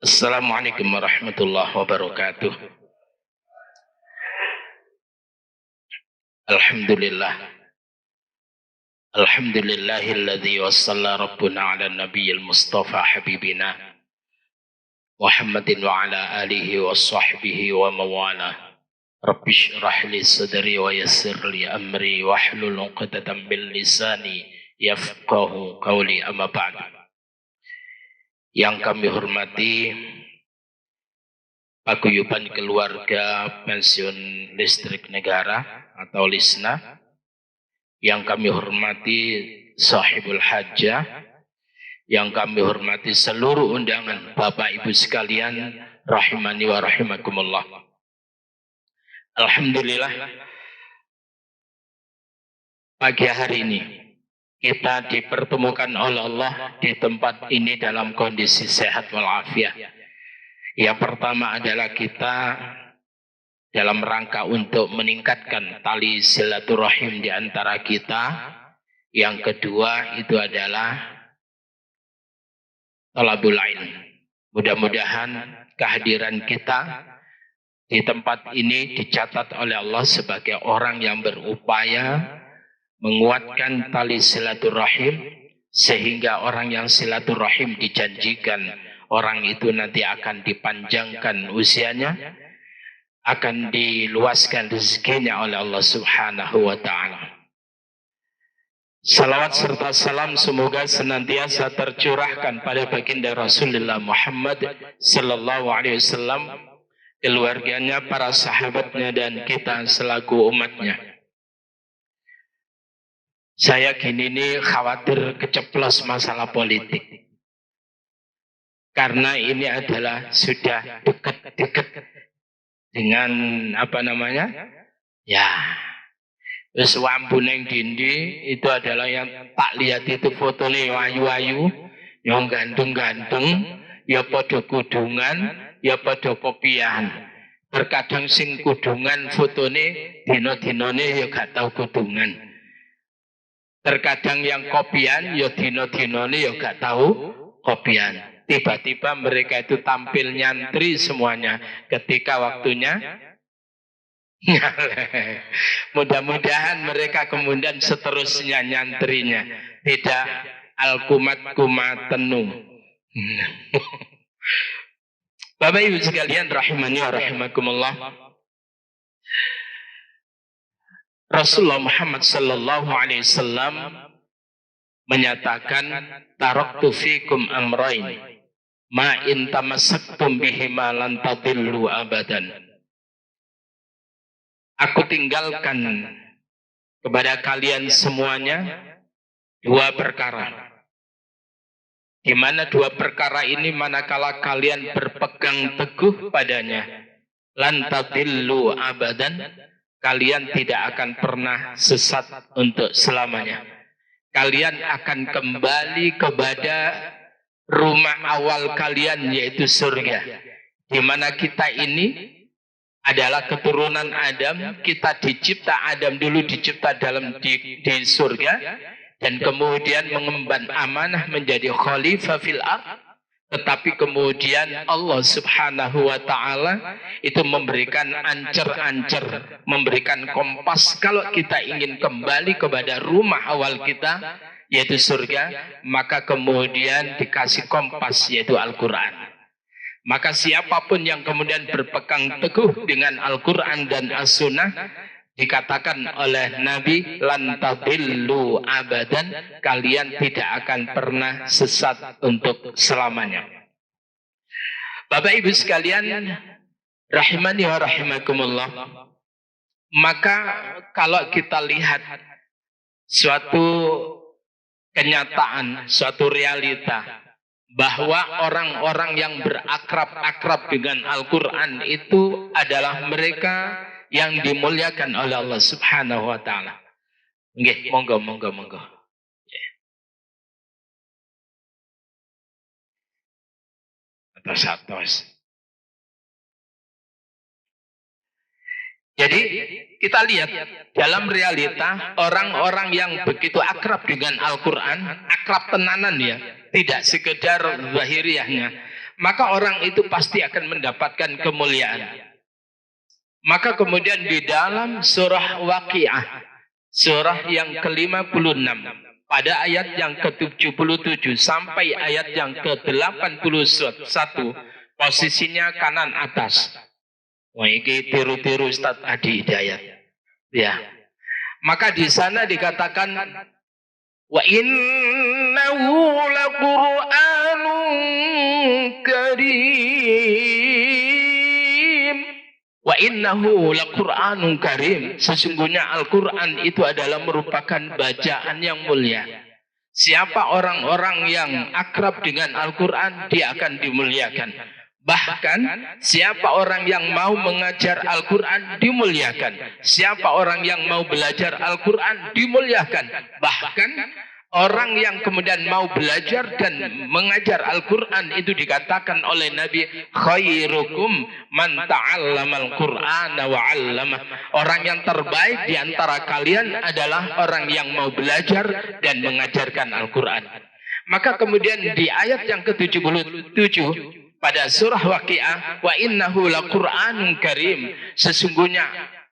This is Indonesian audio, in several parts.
Assalamualaikum warahmatullahi wabarakatuh. Alhamdulillah. Alhamdulillahilladzi wassala rabbuna ala nabiyil mustafa habibina Muhammadin wa ala alihi wa sahbihi wa mawala. Rabbi shrah li sadri wa yassir li amri wahlul 'uqdatam min lisani yafqahu qawli, amma ba'd. Yang kami hormati paguyuban keluarga pensiun listrik negara atau LISNA, yang kami hormati sahibul hajjah, yang kami hormati seluruh undangan Bapak Ibu sekalian rahimani wa rahimakumullah. Alhamdulillah, pagi hari ini kita dipertemukan oleh Allah di tempat ini dalam kondisi sehat walafiat. Yang pertama adalah kita dalam rangka untuk meningkatkan tali silaturahim di antara kita. Yang kedua itu adalah talabul ilm. Mudah-mudahan kehadiran kita di tempat ini dicatat oleh Allah sebagai orang yang berupaya menguatkan tali silaturahim, sehingga orang yang silaturahim dijanjikan orang itu nanti akan dipanjangkan usianya, akan diluaskan rezekinya oleh Allah Subhanahu wa ta'ala. Salawat serta salam semoga senantiasa tercurahkan pada baginda Rasulullah Muhammad sallallahu alaihi wasallam, keluarganya, para sahabatnya, dan kita selaku umatnya. Saya kini ini khawatir keceplos masalah politik, karena ini adalah sudah dekat-dekat dengan wis wambu neng dindi. Itu adalah yang tak lihat itu fotonya wayu-wayu, yang ganteng-ganteng, ya pada kudungan, ya pada kopian. Terkadang sing kudungan fotone dino-dinone ya gak tahu kudungan. Terkadang yang kopian ya dino-dinone ya gak tahu kopian. Tiba-tiba mereka itu tampil nyantri semuanya ketika waktunya. Mudah-mudahan mereka kemudian seterusnya nyantrinya tidak alkumat-kumatenu. Bapak Ibu sekalian rahimani wa rahimakumullah, Rasulullah Muhammad sallallahu alaihi wasallam menyatakan, taraktu fikum amrain ma in tamassaktum bihima lan tadillu abadan. Aku tinggalkan kepada kalian semuanya dua perkara, di mana dua perkara ini manakala kalian berpegang teguh padanya, lan tadillu abadan, kalian tidak akan pernah sesat untuk selamanya. Kalian akan kembali kepada rumah awal kalian, yaitu surga, di mana kita ini adalah keturunan Adam. Kita dicipta, Adam dulu dicipta di surga, dan kemudian mengemban amanah menjadi khalifah fil ardh. Tetapi kemudian Allah Subhanahu wa ta'ala itu memberikan ancer-ancer, memberikan kompas. Kalau kita ingin kembali kepada rumah awal kita, yaitu surga, maka kemudian dikasih kompas, yaitu Al-Quran. Maka siapapun yang kemudian berpegang teguh dengan Al-Quran dan As-Sunnah, dikatakan oleh Nabi, lan tadillu abadan, kalian tidak akan pernah sesat untuk selamanya. Bapak Ibu sekalian rahimani wa rahimakumullah, maka kalau kita lihat suatu kenyataan, suatu realita, bahwa orang-orang yang berakrab-akrab dengan Al-Quran itu adalah mereka yang dimuliakan oleh Allah Subhanahu wa ta'ala. Nggih, monggo. Atas. Jadi kita lihat dalam realita orang-orang yang begitu akrab dengan Al-Quran, akrab tenanan ya, tidak sekedar zahiriahnya, maka orang itu pasti akan mendapatkan kemuliaan. Maka kemudian di dalam surah Waqiah, surah yang ke-56, pada ayat yang ke-77 sampai ayat yang ke-81, posisinya kanan atas. Wah, ini tiru-tiru Ustaz Adi Hidayat. Ya. Maka di sana dikatakan wa innahu laqur'anun karim. Wa innahu laqur'anun karim. Sesungguhnya Al-Qur'an itu adalah merupakan bacaan yang mulia. Siapa orang-orang yang akrab dengan Al-Qur'an, dia akan dimuliakan. Bahkan siapa orang yang mau mengajar Al-Quran dimuliakan. Siapa orang yang mau belajar Al-Quran dimuliakan. Bahkan orang yang kemudian mau belajar dan mengajar Al-Quran itu dikatakan oleh Nabi, khairukum man ta'allama Al-Qur'ana wa 'allamah. Orang yang terbaik di antara kalian adalah orang yang mau belajar dan mengajarkan Al-Quran. Maka kemudian di ayat yang ke-77 pada surah Waqiah, wa innahu laqur'anun karim. Sesungguhnya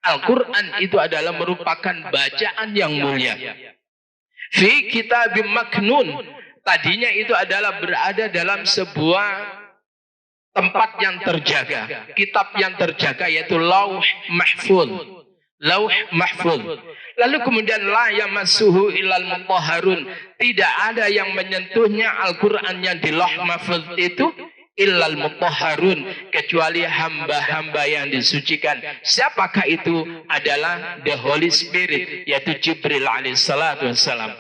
Al-Quran itu adalah merupakan bacaan yang mulia. Fi kitabim maknun. Tadinya itu adalah berada dalam sebuah tempat yang terjaga. Kitab yang terjaga yaitu Lauh Mahfuz. Lauh Mahfuz. Lalu kemudian la yamassuhu illal mutahharun. Tidak ada yang menyentuhnya Al-Quran yang di Lauh Mahfuz itu illal mutahharun, kecuali hamba-hamba yang disucikan. Siapakah itu? Adalah the Holy Spirit, yaitu Jibril alaihissalatu wassalam.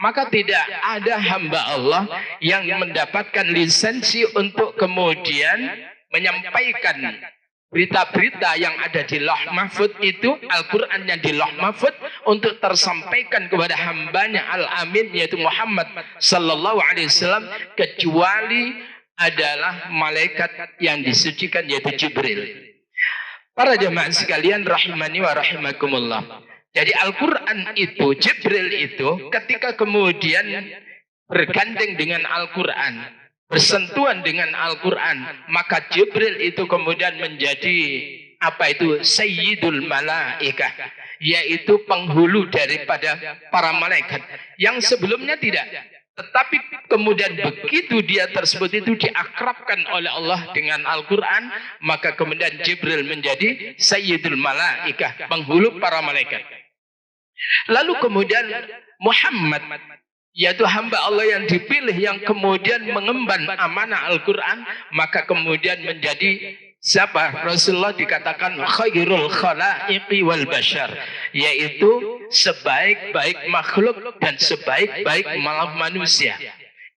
Maka tidak ada hamba Allah yang mendapatkan lisensi untuk kemudian menyampaikan berita-berita yang ada di Lauh Mahfuz itu, Al-Quran yang di Lauh Mahfuz, untuk tersampaikan kepada hambanya Al-Amin, yaitu Muhammad sallallahu alaihi wasallam, kecuali adalah malaikat yang disucikan, yaitu Jibril. Para jemaah sekalian rahimani wa rahimakumullah. Jadi Al-Quran itu, Jibril itu ketika kemudian bergandeng dengan Al-Quran, bersentuhan dengan Al-Quran, maka Jibril itu kemudian menjadi apa itu? Sayyidul Malaikah, yaitu penghulu daripada para malaikat yang sebelumnya tidak. Tetapi kemudian begitu dia tersebut itu diakrabkan oleh Allah dengan Al-Quran, maka kemudian Jibril menjadi Sayyidul Malaikah, penghulu para malaikat. Lalu kemudian Muhammad, yaitu hamba Allah yang dipilih, yang kemudian mengemban amanah Al-Quran, maka kemudian menjadi siapa? Rasulullah dikatakan khairul khalaiqi wal bashar, yaitu sebaik-baik makhluk dan sebaik-baik manusia.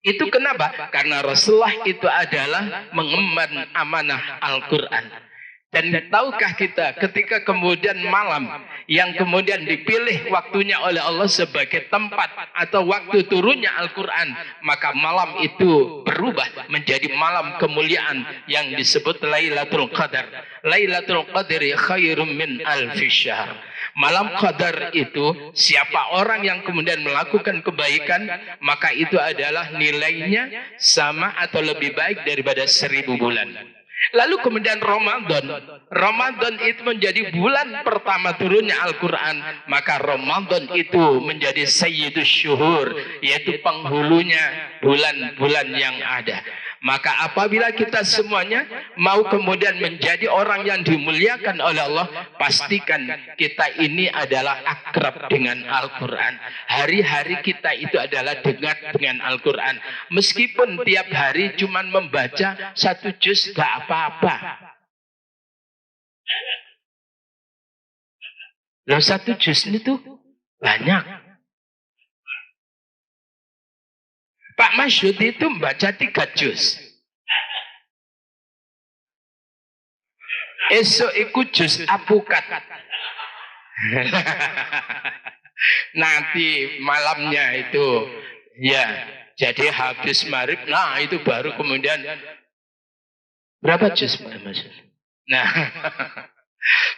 Itu kenapa? Karena Rasulullah itu adalah mengemban amanah Al-Quran. Dan tahukah kita ketika kemudian malam yang kemudian dipilih waktunya oleh Allah sebagai tempat atau waktu turunnya Al-Quran, maka malam itu berubah menjadi malam kemuliaan yang disebut Lailatul Qadar. Lailatul Qadri khairum min alfi syahr. Malam Qadar itu, siapa orang yang kemudian melakukan kebaikan, maka itu adalah nilainya sama atau lebih baik daripada 1000 bulan. Lalu kemudian Ramadan itu menjadi bulan pertama turunnya Al-Quran, maka Ramadan itu menjadi Sayyidus Syuhur, yaitu penghulunya bulan-bulan yang ada. Maka apabila kita semuanya mau kemudian menjadi orang yang dimuliakan oleh Allah, pastikan kita ini adalah akrab dengan Al-Quran. Hari-hari kita itu adalah dekat dengan Al-Quran. Meskipun tiap hari cuma membaca 1 juz, gak apa-apa. Loh, 1 juz itu banyak. Pak Masyud itu membaca 3 juz. Esok ikut juz apukat. Nanti malamnya itu, ya, jadi habis maghrib, nah itu baru kemudian berapa juz Pak Masyud? Nah,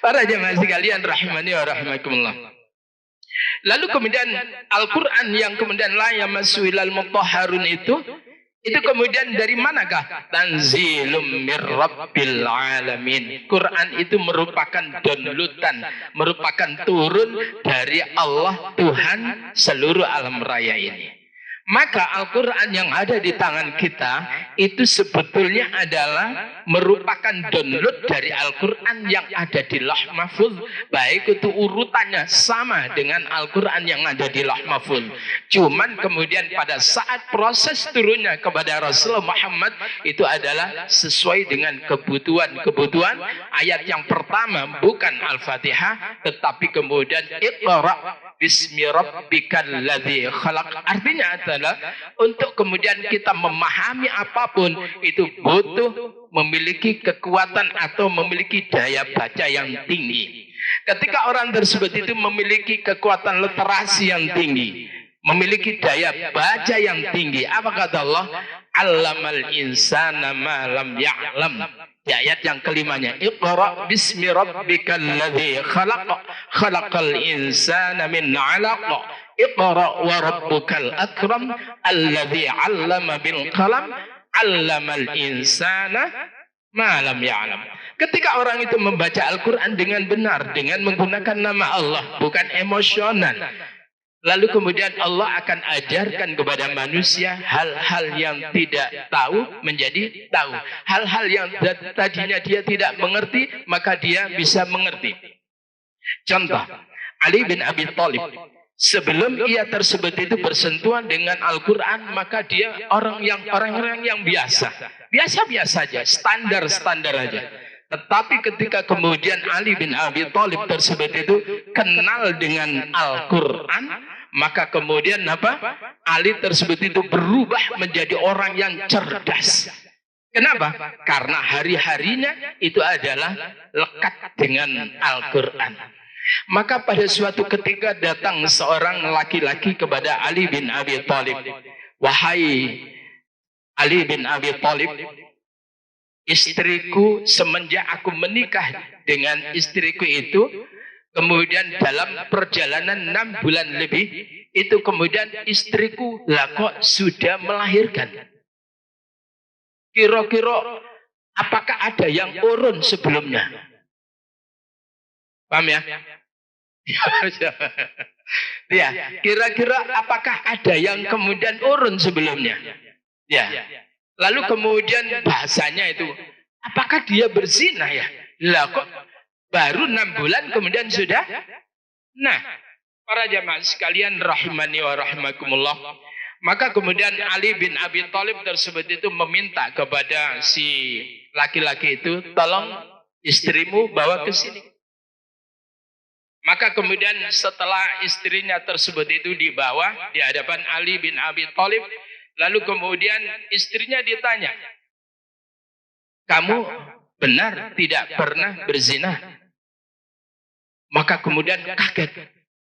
para jemaah sekalian rahimani wa rahimakumullah. Lalu kemudian Al-Quran yang kemudian la yamassu illal mutahharun itu Itu kemudian dari manakah? Tanzilum mir rabbil alamin. Quran itu merupakan downloadan, merupakan turun dari Allah Tuhan seluruh alam raya ini. Maka Al-Quran yang ada di tangan kita itu sebetulnya adalah merupakan download dari Al-Quran yang ada di Lauh Mahfuz. Baik itu urutannya sama dengan Al-Quran yang ada di Lauh Mahfuz. Cuman kemudian pada saat proses turunnya kepada Rasulullah Muhammad itu adalah sesuai dengan kebutuhan. Ayat yang pertama bukan Al-Fatihah, tetapi kemudian Iqra bismi rabbikal ladzi khalaq. Artinya adalah untuk kemudian kita memahami apapun itu butuh memiliki kekuatan atau memiliki daya baca yang tinggi. Ketika orang tersebut itu memiliki kekuatan literasi yang tinggi, memiliki daya baca yang tinggi, apa kata Allah? Allamal insana ma lam ya'lam. Di ayat yang kelimanya, Iqra bismi rabbikal ladzi khalaq, khalaqal insana min 'alaq. Iqra wa rabbukal akram alladzi 'allama bil qalam 'allamal insana ma lam ya'lam. Ketika orang itu membaca Al-Qur'an dengan benar, dengan menggunakan nama Allah, bukan emosional, lalu kemudian Allah akan ajarkan kepada manusia hal-hal yang tidak tahu menjadi tahu. Hal-hal yang tadinya dia tidak mengerti, maka dia bisa mengerti. Contoh, Ali bin Abi Thalib. Sebelum ia tersebut itu bersentuhan dengan Al-Quran, maka dia orang-orang yang biasa. Biasa-biasa saja, standar-standar aja. Tetapi ketika kemudian Ali bin Abi Thalib tersebut itu kenal dengan Al-Quran, maka kemudian apa? Ali tersebut itu berubah menjadi orang yang cerdas. Kenapa? Karena hari-harinya itu adalah lekat dengan Al-Quran. Maka pada suatu ketika datang seorang laki-laki kepada Ali bin Abi Thalib. Wahai Ali bin Abi Thalib, istriku semenjak aku menikah dengan istriku itu, kemudian dalam perjalanan 6 bulan lebih, itu kemudian istriku lah kok sudah melahirkan. Kira-kira apakah ada yang urun sebelumnya? Paham ya? Ya, kira-kira apakah ada yang kemudian urun sebelumnya? Ya. Lalu kemudian bahasanya itu, apakah dia berzina ya? Lah kok baru 6 bulan kemudian sudah? Nah, para jamaah sekalian rahimani wa rahimakumullah. Maka kemudian Ali bin Abi Thalib tersebut itu meminta kepada si laki-laki itu, tolong istrimu bawa ke sini. Maka kemudian setelah istrinya tersebut itu dibawa di hadapan Ali bin Abi Thalib, lalu kemudian istrinya ditanya, kamu benar tidak pernah berzina? Maka kemudian kaget,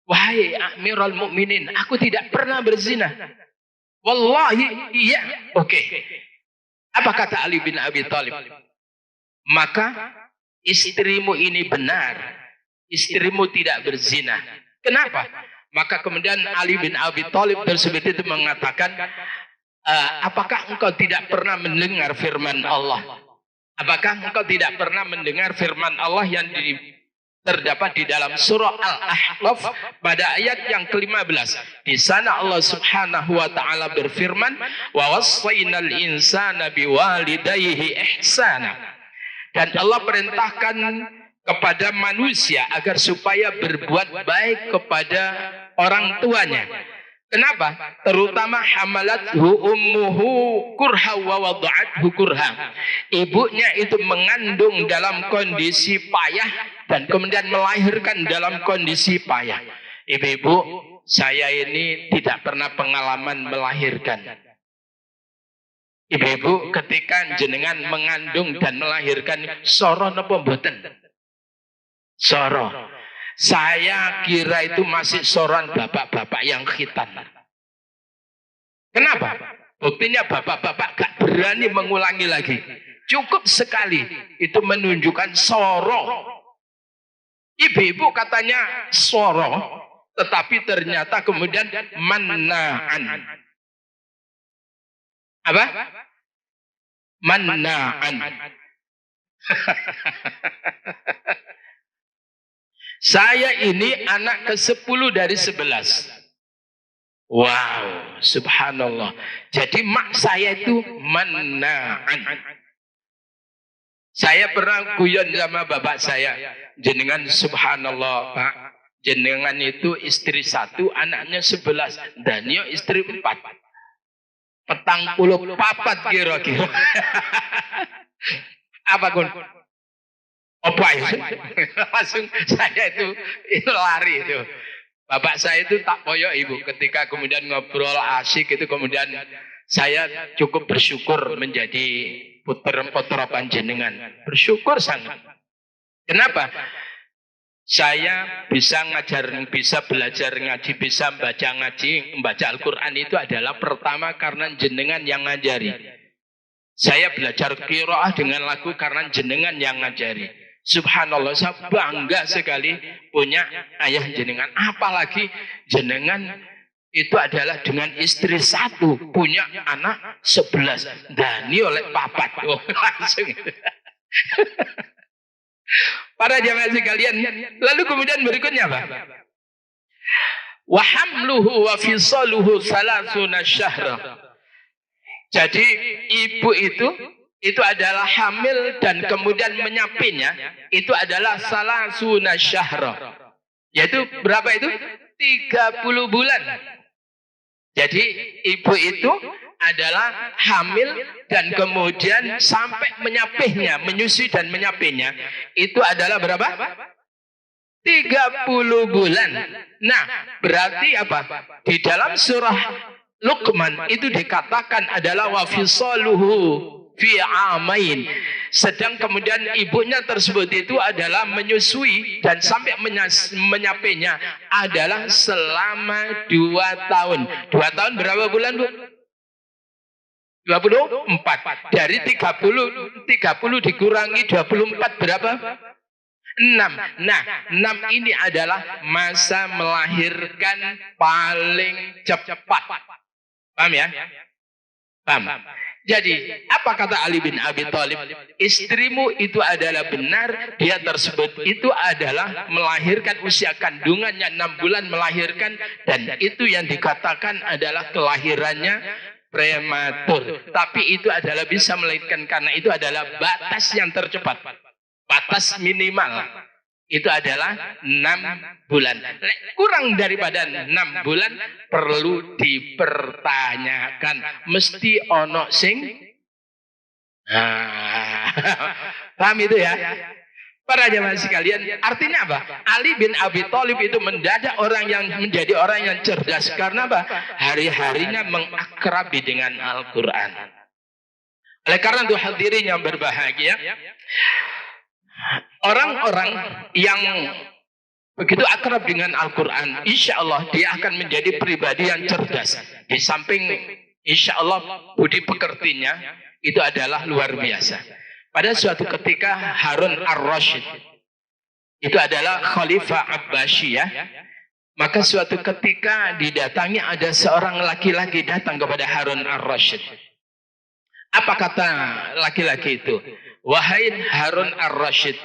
wahai Amirul Mukminin, aku tidak pernah berzina. Wallahi iya. Oke. Apa kata Ali bin Abi Thalib? Maka istrimu ini benar, istrimu tidak berzina. Kenapa? Maka kemudian Ali bin Abi Thalib tersebut itu mengatakan, apakah engkau tidak pernah mendengar firman Allah? Apakah engkau tidak pernah mendengar firman Allah yang terdapat di dalam surah Al-Ahqaf pada ayat yang ke-15? Di sana Allah Subhanahu wa taala berfirman, "Wa wassaynal insana biwalidayhi ihsana." Dan Allah perintahkan kepada manusia agar supaya berbuat baik kepada orang tuanya. Kenapa? Terutama hamalathu ummuhu kurha wa wada'athu kurha. Ibunya itu mengandung dalam kondisi payah dan kemudian melahirkan dalam kondisi payah. Ibu-ibu, saya ini tidak pernah pengalaman melahirkan. Ibu-ibu, ketika jenengan mengandung dan melahirkan, soro napa mboten? Soro. Saya kira itu masih soran bapak-bapak yang khitan. Kenapa? Buktinya bapak-bapak gak berani mengulangi lagi. Cukup sekali itu menunjukkan soro. Ibu-ibu katanya soro, tetapi ternyata kemudian manaan. Apa? Manna'an. Saya ini anak ke-10 dari 11. Wow, subhanallah. Jadi mak saya itu manna'an. Saya pernah guyon sama bapak saya, jenengan subhanallah Pak, jenengan itu istri 1, anaknya 11, dan yo istri 4. Petang puluh papat kira-kira. Apa kun? Apa itu? Langsung saya itu lari itu. Bapak saya itu tak poyok ibu. Ketika kemudian ngobrol asik itu, kemudian saya cukup bersyukur menjadi putra panjenengan. Bersyukur sangat. Kenapa? Saya bisa belajar ngaji, bisa membaca Al-Quran itu adalah pertama karena jenengan yang ngajari. Saya belajar qiraah dengan lagu karena jenengan yang ngajari. Subhanallah, saya bangga sekali punya ayah jenengan. Apalagi jenengan itu adalah dengan istri 1, punya anak 11. Dani oleh papat. Oh, langsung. Para jamaah sekalian, lalu kemudian berikutnya apa? Wa hamluhu wa fisaluhu 30 syahra. Jadi ibu itu adalah hamil dan kemudian menyapinnya itu adalah 30 syahra. Yaitu berapa itu? 30 bulan. Jadi ibu itu adalah hamil dan kemudian sampai menyapihnya, menyusui dan menyapihnya itu adalah berapa? 30 bulan. Nah, berarti apa? Di dalam surah Luqman itu dikatakan adalah wa fisaluhu fi amain. Sedang kemudian ibunya tersebut itu adalah menyusui dan sampai menyapihnya adalah selama 2 tahun. 2 tahun berapa bulan, Bu? 24. Dari 30 dikurangi 24 berapa? 6. Nah, 6 ini adalah masa melahirkan paling cepat. Paham ya? Paham. Jadi, apa kata Ali bin Abi Thalib? Istrimu itu adalah benar, dia tersebut itu adalah melahirkan usia kandungannya 6 bulan melahirkan, dan itu yang dikatakan adalah kelahirannya prematur. Tapi itu adalah bisa melahirkan karena itu adalah batas yang tercepat. Batas minimal itu adalah 6 bulan. Kurang daripada 6 bulan perlu dipertanyakan. Mesti ono sing. Paham itu ya? Para jamaah sekalian, artinya apa? Ali bin Abi Thalib itu mendadak menjadi orang yang cerdas. Karena apa? Hari-harinya mengakrabi dengan Al-Quran. Oleh karena itu hadirin yang berbahagia, orang-orang yang begitu akrab dengan Al-Quran, insya Allah dia akan menjadi pribadi yang cerdas. Di samping insya Allah budi pekertinya itu adalah luar biasa. Pada suatu ketika Harun ar-Rasyid itu adalah Khalifah Abbasiyah. Maka suatu ketika didatangi ada seorang laki-laki datang kepada Harun ar-Rasyid. Apa kata laki-laki itu? Wahai Harun ar-Rasyid,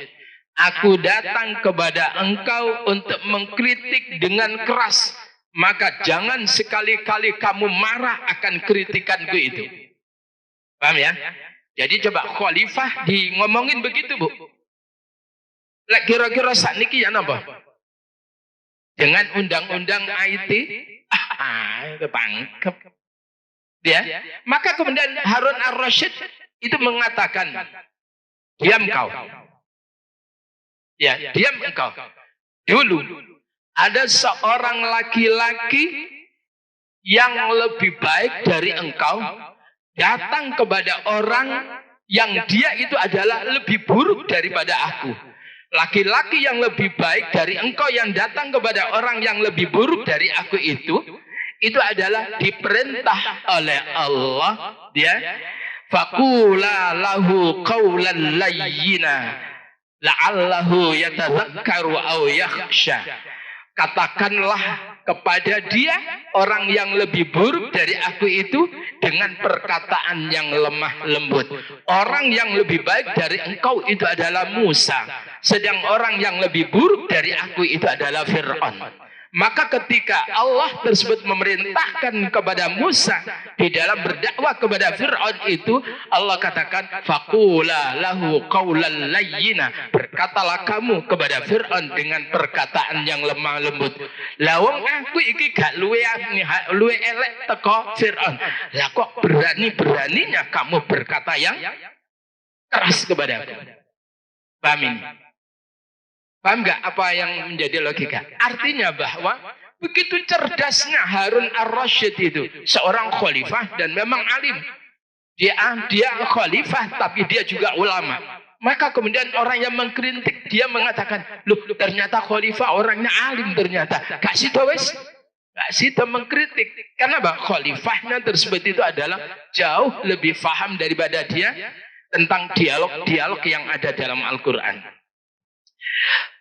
aku datang kepada engkau untuk mengkritik dengan keras. Maka jangan sekali-kali kamu marah akan kritikanku itu. Paham ya? Jadi coba khalifah di ngomongin begitu, Bu. Kira-kira saat ini ya napa? Dengan undang-undang IT, itu tangkep. Ya. Maka kemudian Harun ar-Rasyid itu mengatakan, diam kau. Ya, diam engkau. Dulu ada seorang laki-laki yang lebih baik dari engkau datang kepada orang yang dia itu adalah lebih buruk daripada aku. Laki-laki yang lebih baik dari engkau yang datang kepada orang yang lebih buruk dari aku itu adalah diperintah oleh Allah, ya. Faqula lahu qawlan layyina la'allahu yatadzakkaru aw yakhsha. Katakanlah kepada dia orang yang lebih buruk dari aku itu dengan perkataan yang lemah lembut. Orang yang lebih baik dari engkau itu adalah Musa, sedang orang yang lebih buruk dari aku itu adalah Fir'aun. Maka ketika Allah tersebut memerintahkan kepada Musa di dalam berdakwah kepada Fir'aun itu, Allah katakan faqula lahu qawlan layyina, berkatalah kamu kepada Fir'aun dengan perkataan yang lemah lembut. Lawang aku iki gak luwe elek teko Fir'aun, lah kok berani-beraninya kamu berkata yang keras kepada aku. Paham ini? Paham nggak apa yang menjadi logika? Artinya bahwa begitu cerdasnya Harun ar-Rasyid itu, seorang khalifah dan memang alim. Dia khalifah tapi dia juga ulama. Maka kemudian orang yang mengkritik dia mengatakan, loh ternyata khalifah orangnya alim ternyata. Gak sih wes? Gak sih mengkritik. Karena khalifahnya tersebut itu adalah jauh lebih paham daripada dia tentang dialog-dialog yang ada dalam Al-Quran.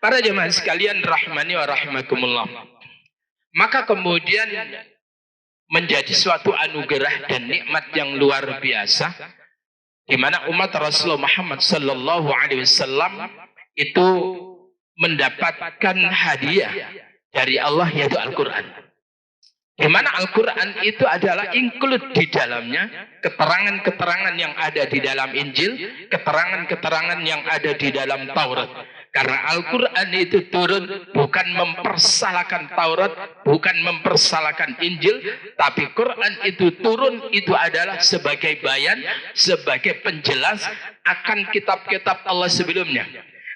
Para jemaah sekalian rahimani wa rahimakumullah. Maka kemudian menjadi suatu anugerah dan nikmat yang luar biasa di mana umat Rasulullah Muhammad sallallahu alaihi wasallam itu mendapatkan hadiah dari Allah yaitu Al-Qur'an. Di mana Al-Quran itu adalah include di dalamnya keterangan-keterangan yang ada di dalam Injil, keterangan-keterangan yang ada di dalam Taurat. Karena Al-Quran itu turun bukan mempersalahkan Taurat, bukan mempersalahkan Injil, tapi Quran itu turun itu adalah sebagai bayan, sebagai penjelas akan kitab-kitab Allah sebelumnya.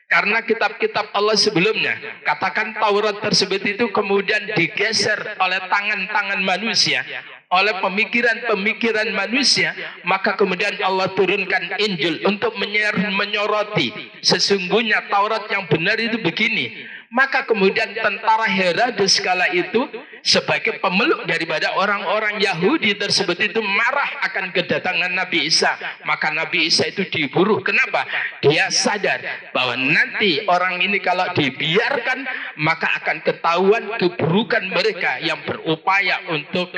Karena kitab-kitab Allah sebelumnya, katakan Taurat tersebut itu kemudian digeser oleh tangan-tangan manusia, oleh pemikiran-pemikiran manusia, maka kemudian Allah turunkan Injil untuk menyoroti sesungguhnya Taurat yang benar itu begini. Maka kemudian tentara Herodes kala itu sebagai pemeluk daripada orang-orang Yahudi tersebut itu marah akan kedatangan Nabi Isa. Maka Nabi Isa itu diburu. Kenapa? Dia sadar bahwa nanti orang ini kalau dibiarkan maka akan ketahuan keburukan mereka yang berupaya untuk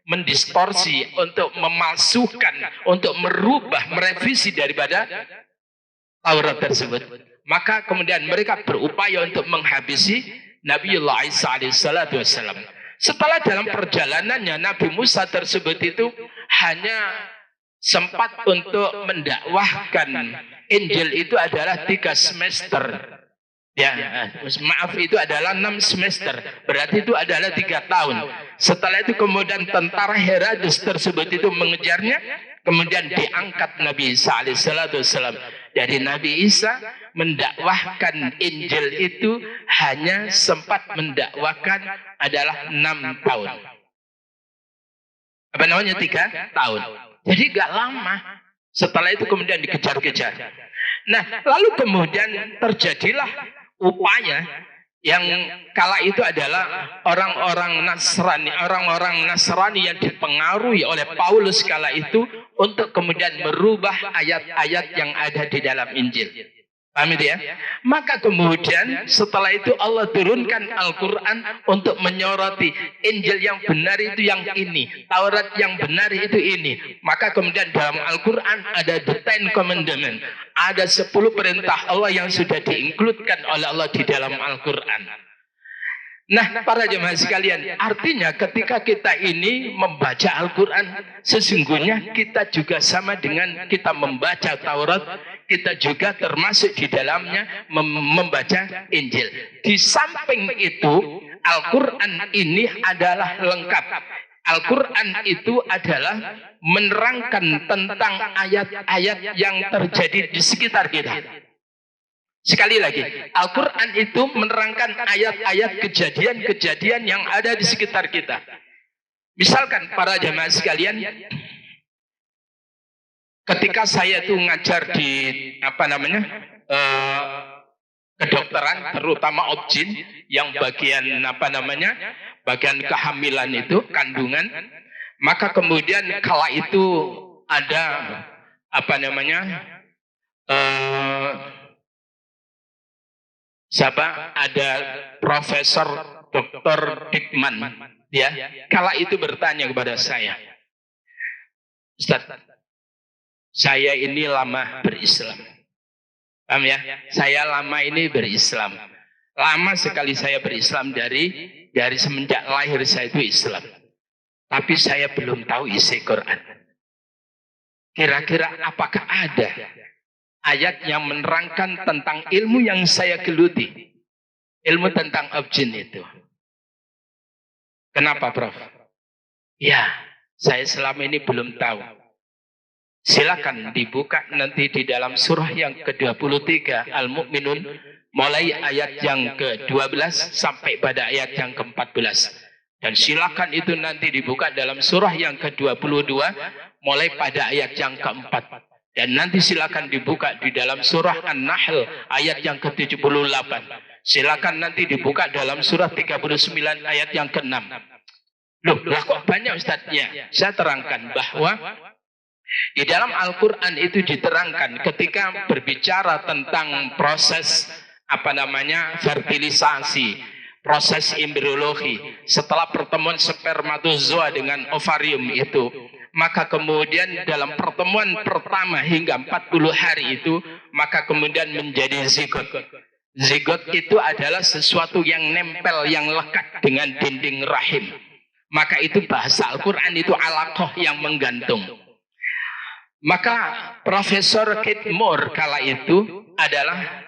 mendistorsi, untuk memalsukan, untuk merubah, merevisi daripada Taurat tersebut. Maka kemudian mereka berupaya untuk menghabisi Nabiullah Isa alaihissalatu wassalam. Setelah dalam perjalanannya Nabi Musa tersebut itu hanya sempat untuk mendakwahkan Injil itu adalah 3 semester. Ya, maaf itu adalah 6 semester. Berarti itu adalah 3 tahun. Setelah itu kemudian tentara Herodes tersebut itu mengejarnya. Kemudian diangkat Nabi Isa alaihissalatu wassalam. Dari Nabi Isa mendakwahkan Injil itu hanya sempat mendakwakan adalah 6 tahun. Apa namanya 3 tahun. Jadi gak lama. Setelah itu kemudian dikejar-kejar. Nah, lalu kemudian terjadilah upaya yang kala itu adalah orang-orang Nasrani yang dipengaruhi oleh Paulus kala itu untuk kemudian merubah ayat-ayat yang ada di dalam Injil. Paham itu ya? Maka kemudian setelah itu Allah turunkan Al-Quran untuk menyoroti Injil yang benar itu yang ini, Taurat yang benar itu ini. Maka kemudian dalam Al-Quran ada the 10 commandment, ada 10 perintah Allah yang sudah diinkludkan oleh Allah di dalam Al-Quran. Nah, para jemaah sekalian, artinya ketika kita ini membaca Al-Quran, sesungguhnya kita juga sama dengan kita membaca Taurat, kita juga termasuk di dalamnya membaca Injil. Di samping itu, Al-Quran ini adalah lengkap. Al-Quran itu adalah menerangkan tentang ayat-ayat yang terjadi di sekitar kita. Sekali lagi, Al-Quran itu menerangkan ayat-ayat kejadian-kejadian yang ada di sekitar kita. Misalkan para jemaah sekalian, ketika saya itu ngajar di kedokteran, terutama obgyn yang bagian bagian kehamilan itu, kandungan, maka kemudian kala itu ada ada profesor Dr. Dikman, ya, kala itu bertanya kepada saya, Ustaz, saya ini lama berislam. Paham ya? Saya lama ini berislam. Lama sekali saya berislam dari semenjak lahir saya itu Islam. Tapi saya belum tahu isi Quran. Kira-kira apakah ada ayat yang menerangkan tentang ilmu yang saya geluti? Ilmu tentang objin itu. Kenapa, Prof? Ya, saya selama ini belum tahu. Silakan dibuka nanti di dalam surah yang ke-23 Al-Mu'minun, mulai ayat yang ke-12 sampai pada ayat yang ke-14. Dan silakan itu nanti dibuka dalam surah yang ke-22 mulai pada ayat yang ke-4. Dan nanti silakan dibuka di dalam surah An-Nahl ayat yang ke-78. Silakan nanti dibuka dalam surah 39 ayat yang ke-6. Loh, kok banyak Ustadznya? Saya terangkan bahwa di dalam Al-Quran itu diterangkan ketika berbicara tentang proses fertilisasi, proses embriologi, setelah pertemuan spermatozoa dengan ovarium itu, maka kemudian dalam pertemuan pertama hingga 40 hari itu, maka kemudian menjadi zigot. Zigot itu adalah sesuatu yang nempel, yang lekat dengan dinding rahim. Maka itu bahasa Al-Quran itu alaqah, yang menggantung. Maka Profesor Kate Moore kala itu adalah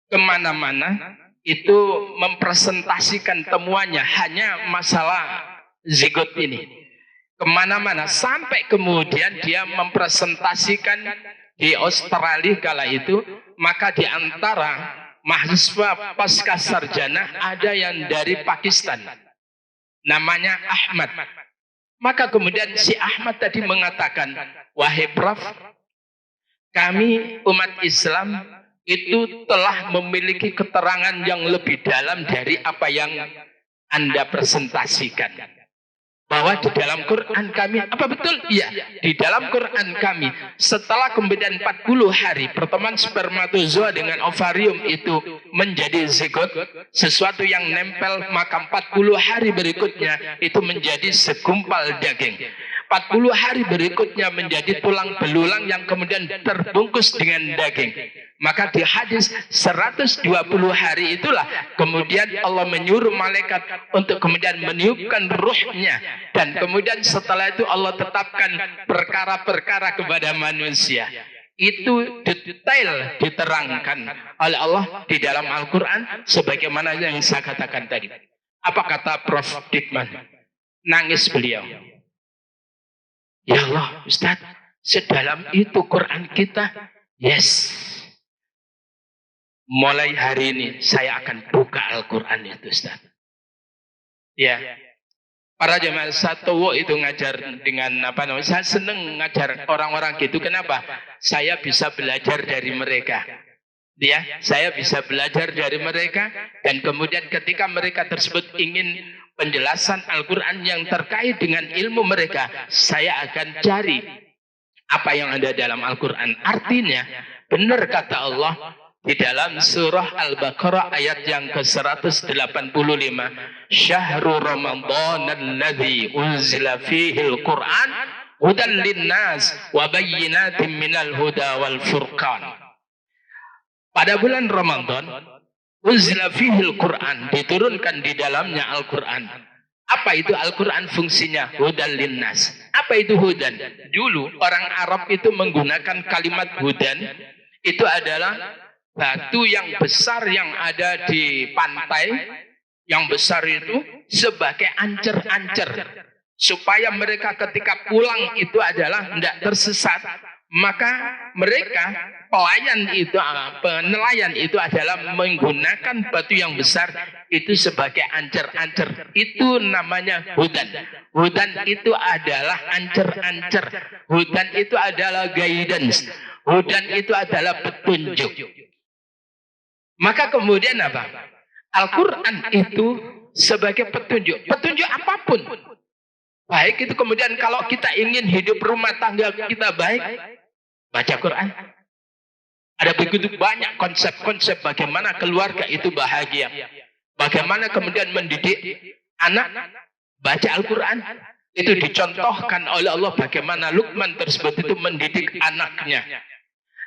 kemana-mana itu mempresentasikan temuannya hanya masalah zigot ini. Kemana-mana sampai kemudian dia mempresentasikan di Australia kala itu, maka di antara mahasiswa pasca sarjana ada yang dari Pakistan, namanya Ahmad. Maka kemudian si Ahmad tadi mengatakan, wahai Prof, kami umat Islam itu telah memiliki keterangan yang lebih dalam dari apa yang Anda presentasikan. Bahwa di dalam Quran kami, apa betul? Iya, di dalam Quran kami, setelah kemudian 40 hari pertemuan spermatozoa dengan ovarium itu menjadi zigot, sesuatu yang nempel, maka 40 hari berikutnya itu menjadi segumpal daging. 40 hari berikutnya menjadi tulang belulang yang kemudian terbungkus dengan daging. Maka di hadis 120 hari itulah kemudian Allah menyuruh malaikat untuk kemudian meniupkan ruhnya. Dan kemudian setelah itu Allah tetapkan perkara-perkara kepada manusia. Itu detail diterangkan oleh Allah di dalam Al-Quran sebagaimana yang saya katakan tadi. Apa kata Prof. Dikman? Nangis beliau. Ya Allah, Ustaz, sedalam itu Quran kita. Yes. Mulai hari ini saya akan buka Al-Quran itu, Ustaz. Ya. Para jemaah satu itu ngajar dengan saya senang ngajar orang-orang gitu. Kenapa? Saya bisa belajar dari mereka. Ya, saya bisa belajar dari mereka, dan kemudian ketika mereka tersebut ingin penjelasan Al-Quran yang terkait dengan ilmu mereka, saya akan cari apa yang ada dalam Al-Quran. Artinya, benar kata Allah di dalam surah Al-Baqarah ayat yang ke-185, Syahrul Ramadan alladzi unzila fihi al-Quran hudan linnas wa bayyinatin minal huda wal furqan. Pada bulan Ramadan, unzila fihil Quran, diturunkan di dalamnya Al-Quran. Apa itu Al-Quran fungsinya? Hudan linnas. Apa itu hudan? Dulu orang Arab itu menggunakan kalimat hudan, itu adalah batu yang besar yang ada di pantai, yang besar itu sebagai ancer-ancer. Supaya mereka ketika pulang itu adalah tidak tersesat. Maka mereka nelayan itu adalah menggunakan batu yang besar itu sebagai ancer-ancer. Itu namanya hudan. Hudan itu adalah ancer-ancer. Hudan itu adalah guidance. Hudan itu adalah petunjuk. Maka kemudian apa? Al-Quran itu sebagai petunjuk. Petunjuk apapun. Baik itu kemudian kalau kita ingin hidup rumah tangga kita baik, baca Quran. Ada begitu banyak konsep-konsep bagaimana keluarga itu bahagia. Bagaimana kemudian mendidik anak baca Al-Quran? Itu dicontohkan oleh Allah bagaimana Luqman tersebut itu mendidik anaknya.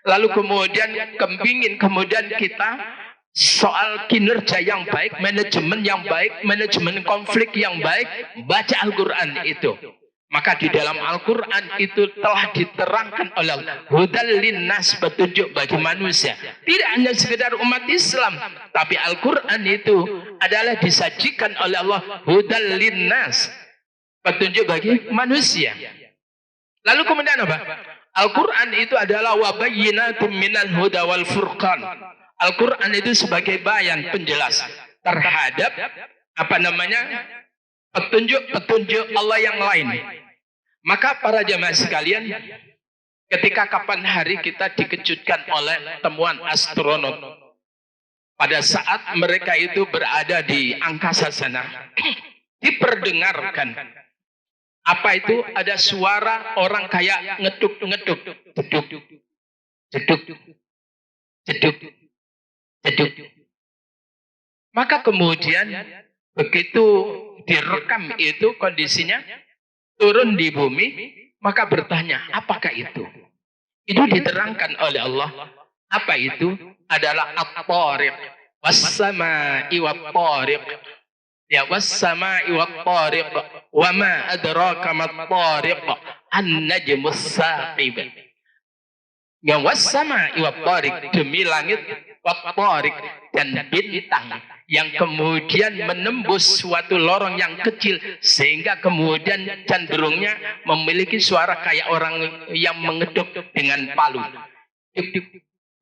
Lalu kemudian kepingin kemudian kita soal kinerja yang baik, manajemen yang baik, manajemen konflik yang baik, baca Al-Quran itu. Maka di dalam Al-Quran itu telah diterangkan oleh Allah, hudal linnas, petunjuk bagi manusia. Tidak hanya sekedar umat Islam, tapi Al-Quran itu adalah disajikan oleh Allah, hudal linnas, petunjuk bagi manusia. Lalu kemudian apa? Al-Quran itu adalah wabayyinatum minal huda wal furqan. Al-Quran itu sebagai bayan, penjelas terhadap petunjuk-petunjuk Allah yang lain. Maka para jamaah sekalian, ketika kapan hari kita dikejutkan oleh temuan astronot, pada saat mereka itu berada di angkasa sana, diperdengarkan apa itu, ada suara orang kayak ngeduk-ngeduk, jeduk, jeduk, jeduk, jeduk. Maka kemudian begitu direkam itu kondisinya, turun di bumi, maka bertanya, apakah itu? Itu diterangkan oleh Allah. Apa itu? Adalah at-tariq, was-sama'i wat-tariq. Ya, was-sama'i wat-tariq, wa ma adraka mat-tariq, an-najmus saqib. Ya, was-sama'i wat-tariq, demi langit, wat-tariq, dan bintang yang kemudian menembus suatu lorong yang kecil sehingga kemudian cenderungnya memiliki suara kayak orang yang mengeduk dengan palu. Duk duk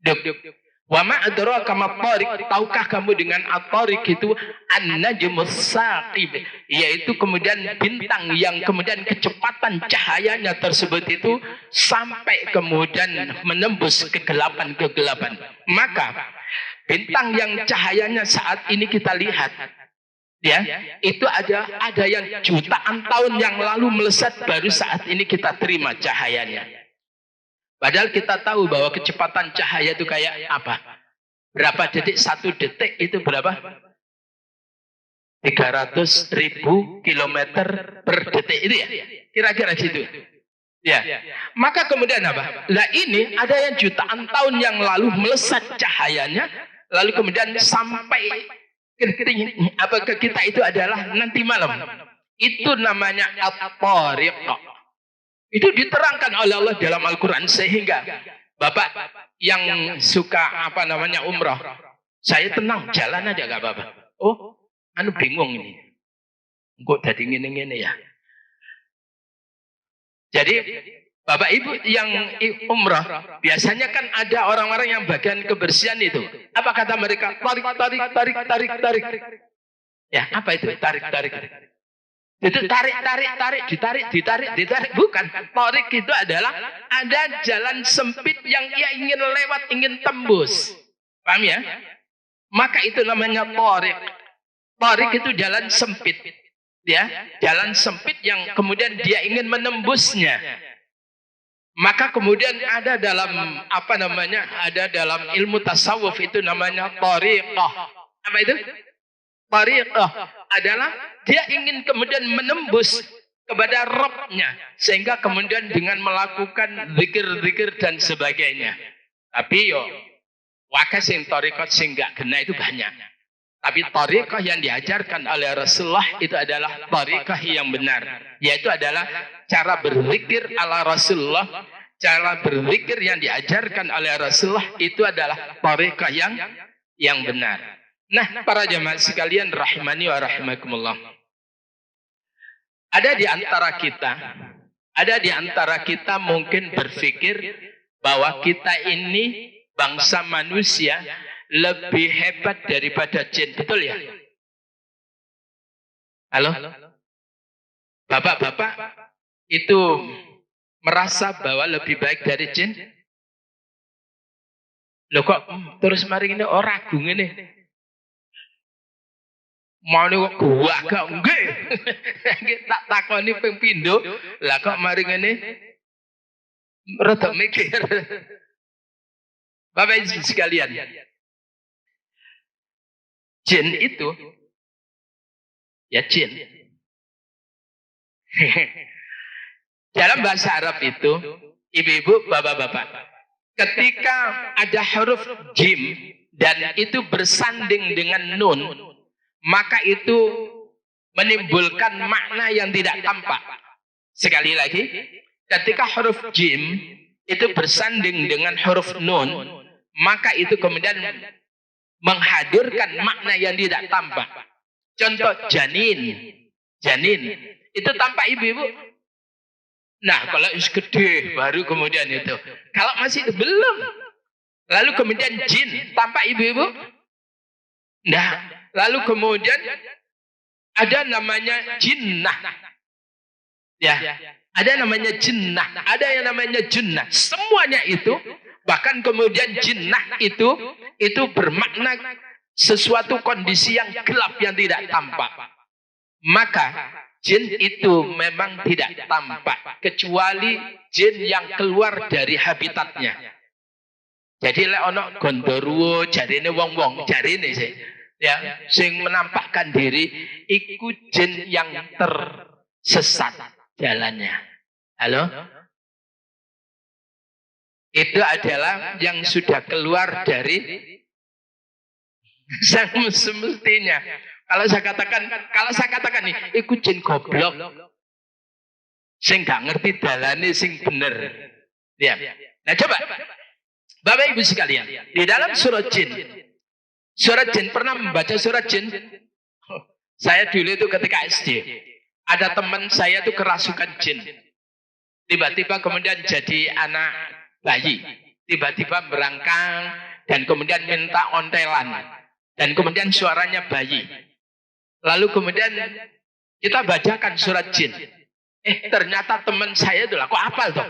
duk duk. Wa ma adraka mat-tariq, tahukah kamu dengan at-tariq itu an-najmus saqib, yaitu kemudian bintang yang kemudian kecepatan cahayanya tersebut itu sampai kemudian menembus kegelapan-kegelapan. Maka bintang yang cahayanya saat ini kita lihat, ya, itu ada yang jutaan tahun yang lalu melesat, baru saat ini kita terima cahayanya. Padahal kita tahu bahwa kecepatan cahaya itu kayak apa? Berapa detik? 1 detik itu berapa? 300.000 kilometer per detik itu ya? Kira-kira gitu. Ya. Maka kemudian apa? Lah ini ada yang jutaan tahun yang lalu melesat cahayanya, lalu kemudian sampai ke kita itu adalah nanti malam. Itu namanya at-tariq. Itu diterangkan oleh Allah dalam Al-Quran, sehingga Bapak yang suka umrah, saya tenang, jalan aja gak apa-apa. Oh, bingung ini. Kok jadi gini-gini ya? Jadi Bapak Ibu yang umrah, biasanya kan ada orang-orang yang bagian kebersihan itu. Apa kata mereka? Tarik, tarik, tarik, tarik, tarik. Ya, apa itu? Tarik, tarik. Itu tarik, tarik, tarik, ditarik, ditarik, ditarik. Bukan. Tarik itu adalah ada jalan sempit yang ia ingin lewat, ingin tembus. Paham ya? Maka itu namanya tarik. Tarik itu jalan sempit. Ya, jalan sempit yang kemudian dia ingin menembusnya. Maka kemudian ada dalam ada dalam ilmu tasawuf itu namanya tariqah. Apa itu? Tariqah adalah dia ingin kemudian menembus kepada Rabb-nya, sehingga kemudian dengan melakukan zikir-zikir dan sebagainya. Tapi wakai sing tariqah sing gak kena itu banyak. Tapi tariqah yang diajarkan oleh Rasulullah itu adalah tariqah yang benar, yaitu adalah cara berzikir ala Rasulullah. Cara berzikir yang diajarkan oleh Rasulullah itu adalah tariqah yang benar. Nah, para jamaah sekalian rahimani wa rahimakumullah. Ada di antara kita mungkin berpikir bahwa kita ini bangsa manusia lebih hebat daripada jin. Betul ya? Halo? Bapak-bapak itu merasa bahwa lebih baik dari jin? Loh kok terus mari ini ragu ini? Mau nih gua gak nggih. Tak takoni ping pindho, lah kok mari ngene rada mikir. Bapak Ibu sekalian, Jin itu, ya jin. Dalam bahasa Arab itu, ibu-ibu, bapak-bapak, ketika ada huruf jim dan itu bersanding dengan nun, maka itu menimbulkan makna yang tidak tampak. Sekali lagi, ketika huruf jim itu bersanding dengan huruf nun, maka itu kemudian menghadirkan makna yang tidak tampak. Contoh janin. Janin itu tampak ibu-ibu. Nah, kalau gede baru kemudian itu. Kalau masih belum. Lalu kemudian jin tampak ibu-ibu. Nah, lalu kemudian ada namanya jinnah. Ya, ada namanya jinnah, ada yang namanya junnah. Semuanya itu, bahkan kemudian jinnah itu bermakna sesuatu kondisi yang gelap yang tidak tampak. Maka jin itu memang tidak tampak kecuali jin yang keluar dari habitatnya. Jadi lek ono gondoruo jarine wong-wong jarine sih. Ya, sing menampakkan diri iku jin yang tersesat jalannya. Halo? Itu adalah yang sudah keluar dari sang semestinya. Kalau saya katakan nih, iku jin goblok. Sing gak ngerti dalane sing bener. Ya. Nah, coba Bapak Ibu sekalian, di dalam surat jin pernah membaca surat jin? Saya dulu itu ketika SD, ada teman saya itu kerasukan jin. Tiba-tiba kemudian jadi anak bayi. Tiba-tiba berangkang dan kemudian minta ontelan. Dan kemudian suaranya bayi. Lalu kemudian kita bacakan surat jin. Ternyata teman saya itu lah, kok hafal toh?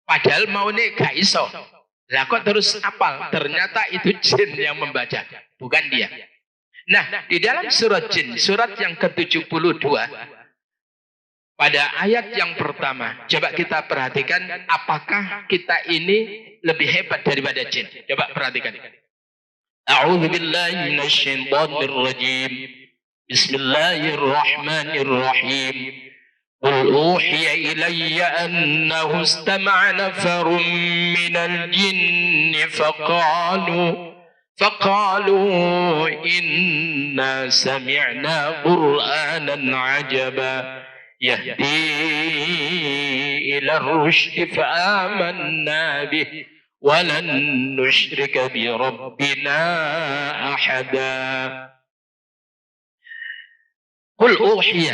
Padahal mau nih gak iso. Lah kok terus hafal? Ternyata itu jin yang membaca, bukan dia. Nah, di dalam surat jin, surat yang ke-72, pada ayat yang pertama, coba kita perhatikan apakah kita ini lebih hebat daripada jin. Coba perhatikan. A'udzu billahi minasyaitonir rajim. Bismillahirrahmanirrahim. قل أوحي إلي أنه استمع نفر من الجن فقالوا إنا سمعنا قرآنا عجبا يهدي إلى الرشد فآمنا به ولن نشرك بربنا أحدا. قل أوحي,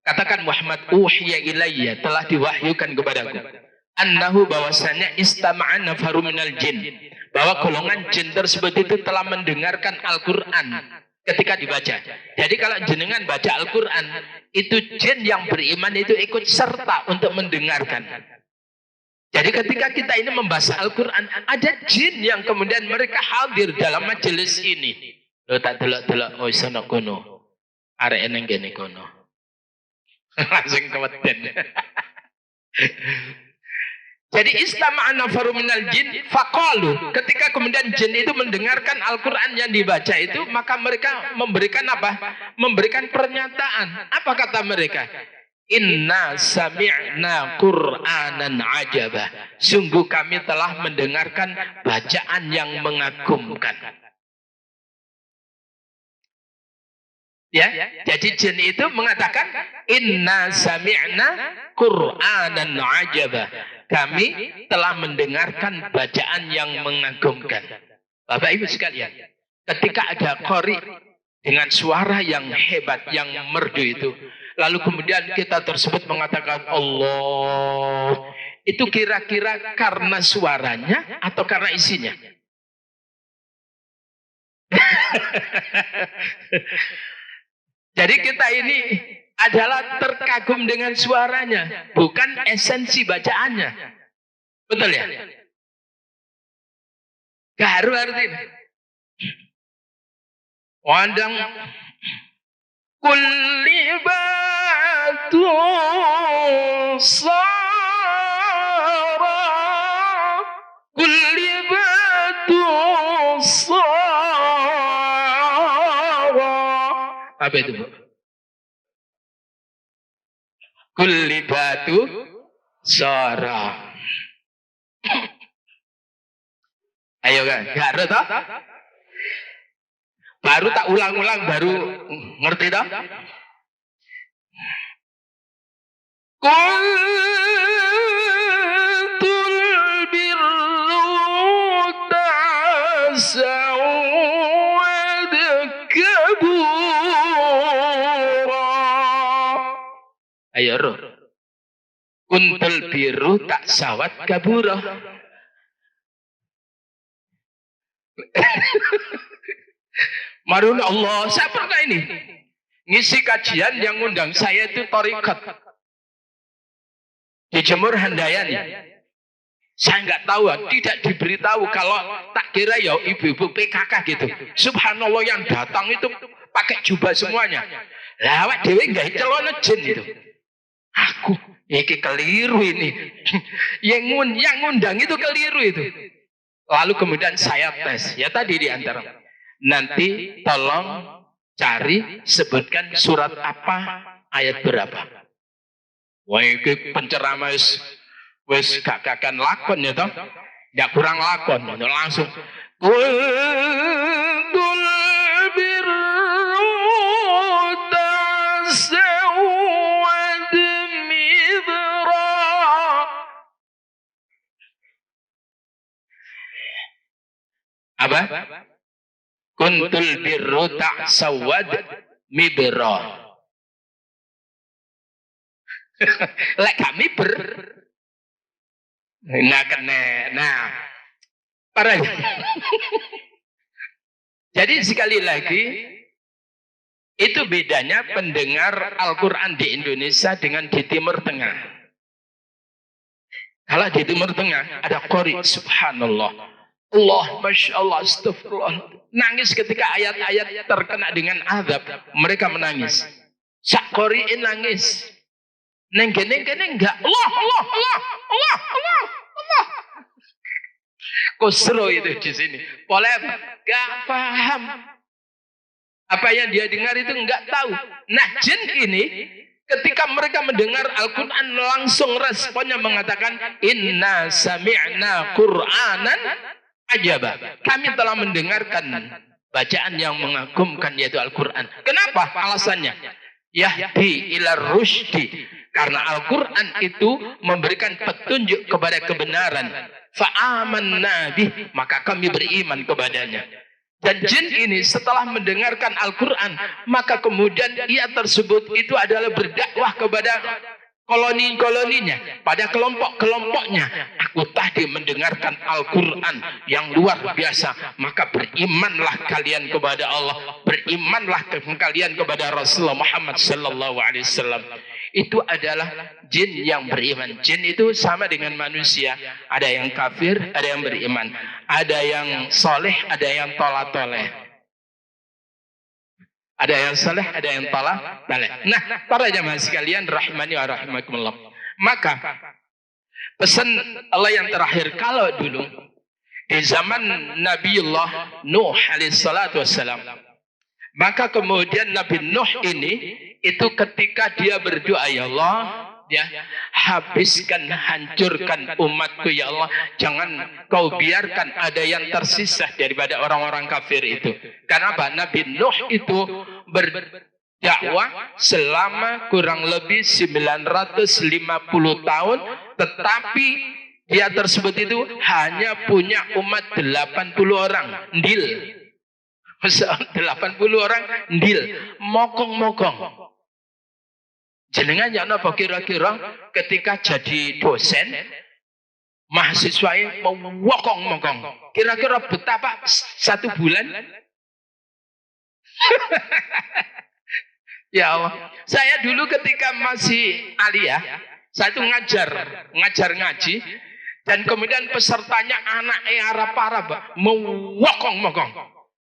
katakan Muhammad, uhiya ilayya, telah diwahyukan kepadaku, annahu, bahwasanya istama'a nafaru minal jin, bahwa golongan jin tersebut itu telah mendengarkan Al-Quran ketika dibaca. Jadi kalau jenengan baca Al-Quran, itu jin yang beriman itu ikut serta untuk mendengarkan. Jadi ketika kita ini membahas Al-Quran, ada jin yang kemudian mereka hadir dalam majelis ini. Lo tak delok-delok, oh sono kono, arek eneng kene kono. Langsung keweden. Jadi istama'a nafaru minal jin faqalu, ketika kemudian jin itu mendengarkan Al-Quran yang dibaca itu, maka mereka memberikan apa? Memberikan pernyataan. Apa kata mereka? Inna sami'na Qur'anan ajaba. Sungguh kami telah mendengarkan bacaan yang mengagumkan. Ya, jadi jin itu mengatakan inna sami'na Qur'anan ajaba. Kami telah mendengarkan bacaan yang mengagumkan. Bapak Ibu sekalian, ketika ada qari dengan suara yang hebat, yang merdu itu, lalu kemudian kita tersebut mengatakan Allah, itu kira-kira karena suaranya atau karena isinya? Jadi kita ini adalah terkagum dengan suaranya, bukan esensi bacaannya. Betul ya? Garu artinya. Wadang kulli batu sara, kulli batu sara. Apa itu, Bu? Kulli batu sara. Ayo kan, gak toh? Baru tak ulang-ulang baru ngerti toh? Kuntul birru ta'sawad kabura. Ayo roh. Kuntul birru ta'sawad kabura. Marun Allah, saya pernah ini ngisi kajian yang ngundang saya itu Thariqat di Jemur Handayani. Saya nggak tahu, tidak diberitahu. Kalau tak kira ya ibu-ibu PKK gitu. Subhanallah, yang datang itu pakai jubah semuanya. Lawak dewe nggak celana jin itu. Aku iki keliru ini. yang ngundang itu keliru itu. Lalu kemudian saya tes. Ya tadi di antara. Nanti tolong cari, sebutkan surat apa, ayat berapa. Wah, ini penceramah wis gak lakon ya toh. Gak kurang lakon, langsung. Kuntul birru tasawwad midra. Apa? Kuntul birru ta'sawad mibra. Lek kami nah kena. Nah, parah. Jadi sekali lagi itu bedanya pendengar Al-Quran di Indonesia dengan di Timur Tengah. Kalau di Timur Tengah ada qori, subhanallah. Allah, Masya Allah, astagfirullah. Nangis ketika ayat-ayat terkena dengan azab. Mereka menangis. Sak qori'in nangis. Neng-neng enggak. Allah. Kusro itu di sini. Boleh gak paham. Apa yang dia dengar itu enggak tahu. Nah, jin ini ketika mereka mendengar Al-Quran langsung responnya mengatakan inna sami'na Qur'anan ajaba. Kami telah mendengarkan bacaan yang mengagumkan yaitu Al-Quran. Kenapa? Alasannya yahdi ila rusydi, karena Al-Quran itu memberikan petunjuk kepada kebenaran. Fa'amanna bih, maka kami beriman kepadanya. Dan jin ini setelah mendengarkan Al-Quran, maka kemudian ia tersebut itu adalah berdakwah kepada koloni-koloninya, pada kelompok-kelompoknya. Aku tadi mendengarkan Al-Quran yang luar biasa, maka berimanlah kalian kepada Allah, berimanlah kalian kepada Rasulullah Muhammad sallallahu alaihi wasallam. Itu adalah jin yang beriman. Jin itu sama dengan manusia, ada yang kafir, ada yang beriman, ada yang soleh, ada yang tolah-toleh. Ada yang saleh, ada yang taleh. Nah, para jamaah sekalian rahimani wa rahimakumullah. Maka pesan Allah yang terakhir, kalau dulu di zaman Nabiullah Nuh alaihissalatu wassalam, maka kemudian Nabi Nuh ini itu ketika dia berdoa, ya Allah, ya, habiskan, hancurkan umatku ya Allah, jangan kau biarkan ada yang tersisa daripada orang-orang kafir itu. Kenapa? Nabi Nuh itu berdakwah selama kurang lebih 950 tahun, tetapi dia tersebut itu hanya punya umat 80 orang ndil. 80 orang ndil, mokong-mokong. Jenengan ya napa kira-kira ketika jadi dosen mahasiswa mau mokong-mokong, kira-kira betapa 1 bulan? Ya Allah, saya dulu ketika masih aliyah, saya itu ngajar ngaji, dan kemudian pesertanya anak Arab para mau mokong-mokong.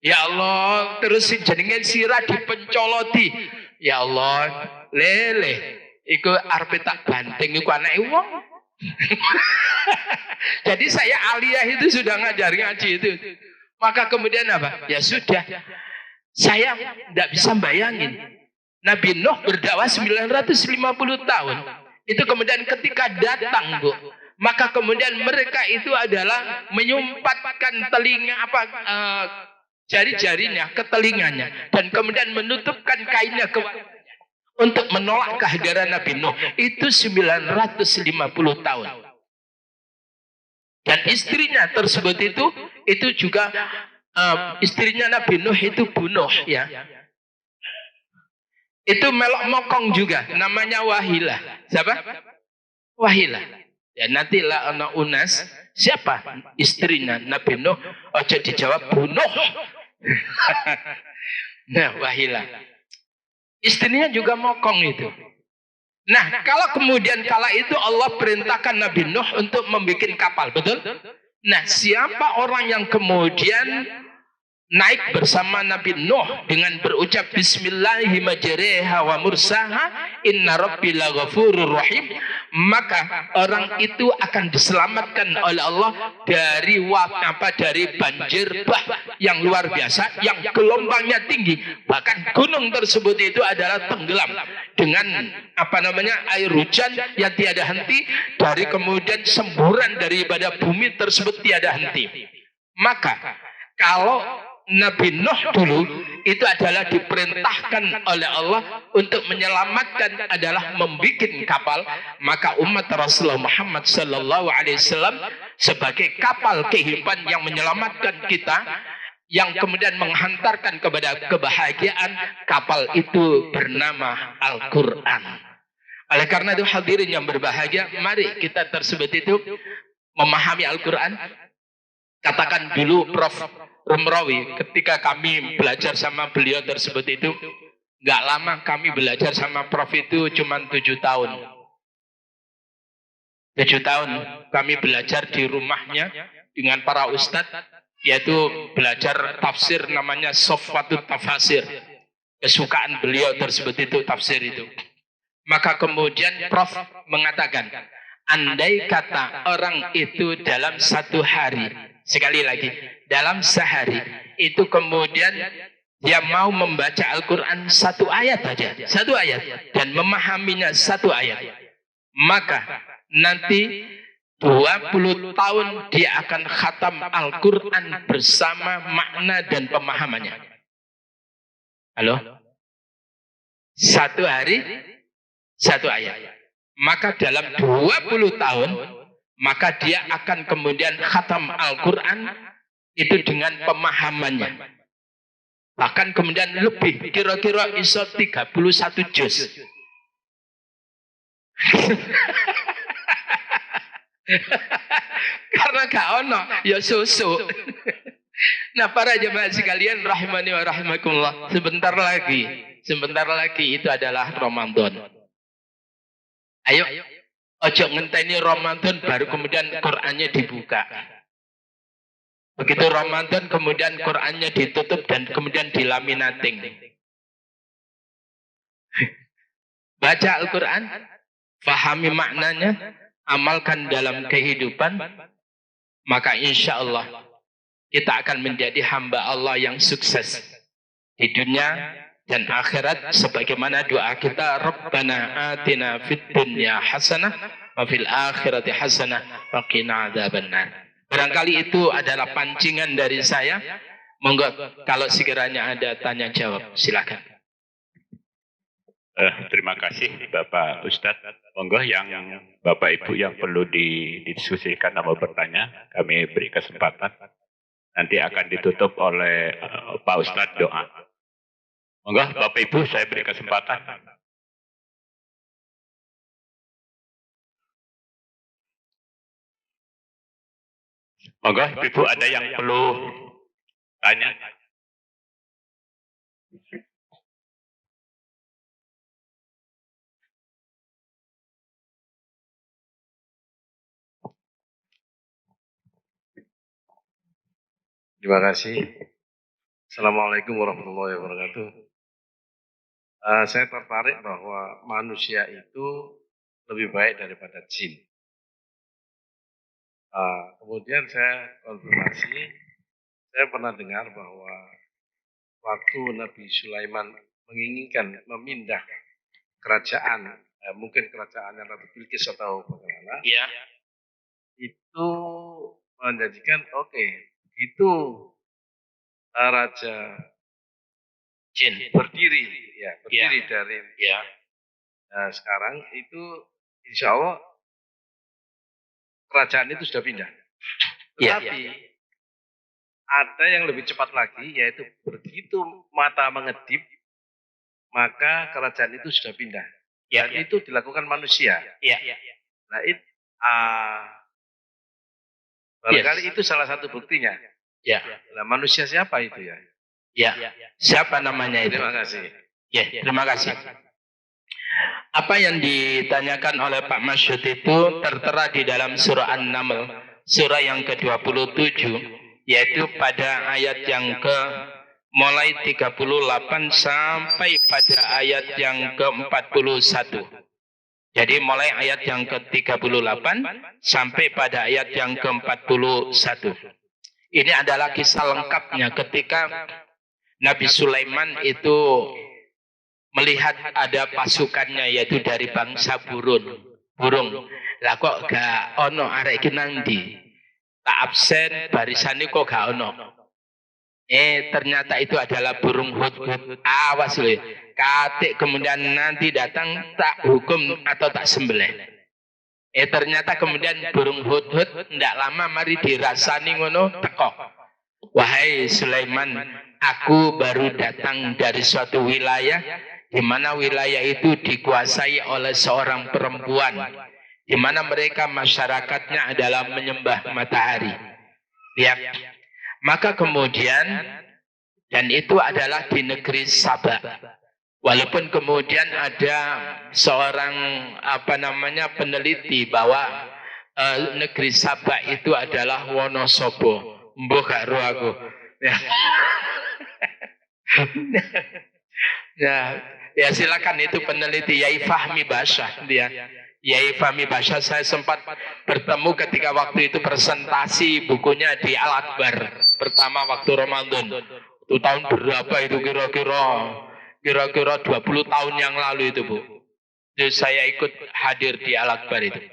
Ya Allah, terus jenengan sirah dipencoloti. Ya Allah, lele, iku arep tak banting iku anake wong. Jadi saya aliyah itu sudah ngajar ngaji itu. Maka kemudian apa? Ya sudah, Saya tidak bisa bayangin. Nabi Nuh berdakwah 950 tahun. Itu kemudian ketika datang, Bu, maka kemudian mereka itu adalah menyumpatkan telinga jari-jarinya ke telinganya dan kemudian menutupkan kainnya untuk menolak kehadiran Nabi Nuh. Itu 950 tahun. Dan istrinya tersebut itu juga istrinya Nabi Nuh itu bunuh, ya. Itu melok mokong juga, namanya Wahilah. Siapa? Wahilah. Ya nanti lah anak Unas, siapa istrinya Nabi Nuh? Ojo dijawab bunuh. Nah, Wahilah. Istrinya juga mokong itu. Nah, kalau kemudian kala itu Allah perintahkan Nabi Nuh untuk membuat kapal, betul? Nah, siapa orang yang kemudian naik bersama Nabi Nuh dengan berucap Bismillahirrahmanirrahim wa mursaha inna rabbi laghafurur rahim, maka orang itu akan diselamatkan oleh Allah dari dari banjir bah yang luar biasa, yang gelombangnya tinggi, bahkan gunung tersebut itu adalah tenggelam dengan air hujan yang tiada henti, dari kemudian semburan daripada bumi tersebut tiada henti. Maka kalau Nabi Nuh dulu itu adalah diperintahkan oleh Allah untuk menyelamatkan adalah membuat kapal, maka umat Rasulullah Muhammad sallallahu alaihi wasallam sebagai kapal kehidupan yang menyelamatkan kita, yang kemudian menghantarkan kepada kebahagiaan, kapal itu bernama Al-Qur'an. Oleh karena itu hadirin yang berbahagia, mari kita tersebut itu memahami Al-Qur'an. Katakan dulu Prof. Rumrawi, ketika kami belajar sama beliau tersebut itu, nggak lama kami belajar sama Prof itu cuma 7 tahun. 7 tahun kami belajar di rumahnya dengan para ustadz, yaitu belajar tafsir namanya Sofwatut Tafasir. Kesukaan beliau tersebut itu tafsir itu. Maka kemudian Prof mengatakan, andai kata orang itu dalam satu hari, sekali lagi, dalam sehari itu kemudian dia mau membaca Al-Quran satu ayat saja, satu ayat, dan memahaminya satu ayat, maka nanti 20 tahun dia akan khatam Al-Quran bersama makna dan pemahamannya. Halo? Satu hari, satu ayat. Maka dalam 20 tahun, maka dia akan kemudian khatam Al-Quran itu dengan pemahamannya. Bahkan kemudian lebih, kira-kira iso 31 juz. Karena gak ono, ya susu. Nah, para jemaah sekalian rahimani wa rahimakumullah, sebentar lagi itu adalah Ramadan. Ayo, ojo ngenteni Ramadan baru kemudian Qur'annya dibuka. Begitu Ramadan kemudian Qur'annya ditutup dan kemudian dilaminating. Baca Al-Quran, fahami maknanya, amalkan dalam kehidupan, maka insya Allah kita akan menjadi hamba Allah yang sukses di dunia dan akhirat, sebagaimana doa kita, Rabbana atina fid dunya hasanah wa fil akhirati hasanah wa qina adzabannar. Barangkali itu adalah pancingan dari saya. Monggo kalau sekiranya ada tanya jawab, silakan. Terima kasih Bapak Ustadz. Monggo yang Bapak Ibu yang perlu didiskusikan atau bertanya, kami beri kesempatan. Nanti akan ditutup oleh Pak Ustadz doa. Monggo Bapak Ibu, saya beri kesempatan. Monggo Ibu, ada yang perlu tanya? Terima kasih. Assalamualaikum warahmatullahi wabarakatuh. Saya tertarik bahwa manusia itu lebih baik daripada jin. Kemudian saya konfirmasi, saya pernah dengar bahwa waktu Nabi Sulaiman menginginkan memindah kerajaan, mungkin kerajaannya Ratu Bilqis atau bagaimana, Ya. itu menjadikan itu Raja Jin. berdiri Ya. dari Ya. sekarang itu insya Allah kerajaan itu sudah pindah. Ya. Tetapi ada yang lebih cepat lagi, yaitu begitu mata mengedip, maka kerajaan itu sudah pindah. Ya. Dan itu dilakukan manusia. Ya. Nah, barangkali itu salah satu buktinya. Ya. Nah, manusia siapa itu ya? Ya. Siapa namanya itu? Terima kasih. Ya, terima kasih. Apa yang ditanyakan oleh Pak Masyud itu tertera di dalam surah An-Naml, surah yang ke-27, yaitu pada ayat yang mulai 38 sampai pada ayat yang ke-41. Jadi mulai ayat yang ke-38 sampai pada ayat yang ke-41. Ini adalah kisah lengkapnya ketika Nabi Sulaiman itu melihat ada pasukannya, yaitu dari bangsa burung. Lah kok gak ono arek iki nandi? Tak absen barisane kok gak ono. Ternyata itu adalah burung hudhud. Awas loh. Katik kemudian nanti datang tak hukum atau tak sembelih. Ternyata kemudian burung hudhud ndak lama mari dirasani ngono teko. Wahai Sulaiman, aku baru datang dari suatu wilayah di mana wilayah itu dikuasai oleh seorang perempuan, di mana mereka masyarakatnya adalah menyembah matahari. Ya. Maka kemudian, dan itu adalah di negeri Saba. Walaupun kemudian ada seorang peneliti bahwa negeri Saba itu adalah Wonosobo. Mbok gak ro aku. Ya silakan, itu peneliti Yai Fahmi Basyah dia. Yai Fahmi Basyah saya sempat bertemu ketika waktu itu presentasi bukunya di Al-Akbar pertama waktu Ramadan. Itu tahun berapa itu kira-kira 20 tahun yang lalu itu, Bu. Jadi saya ikut hadir di Al-Akbar itu.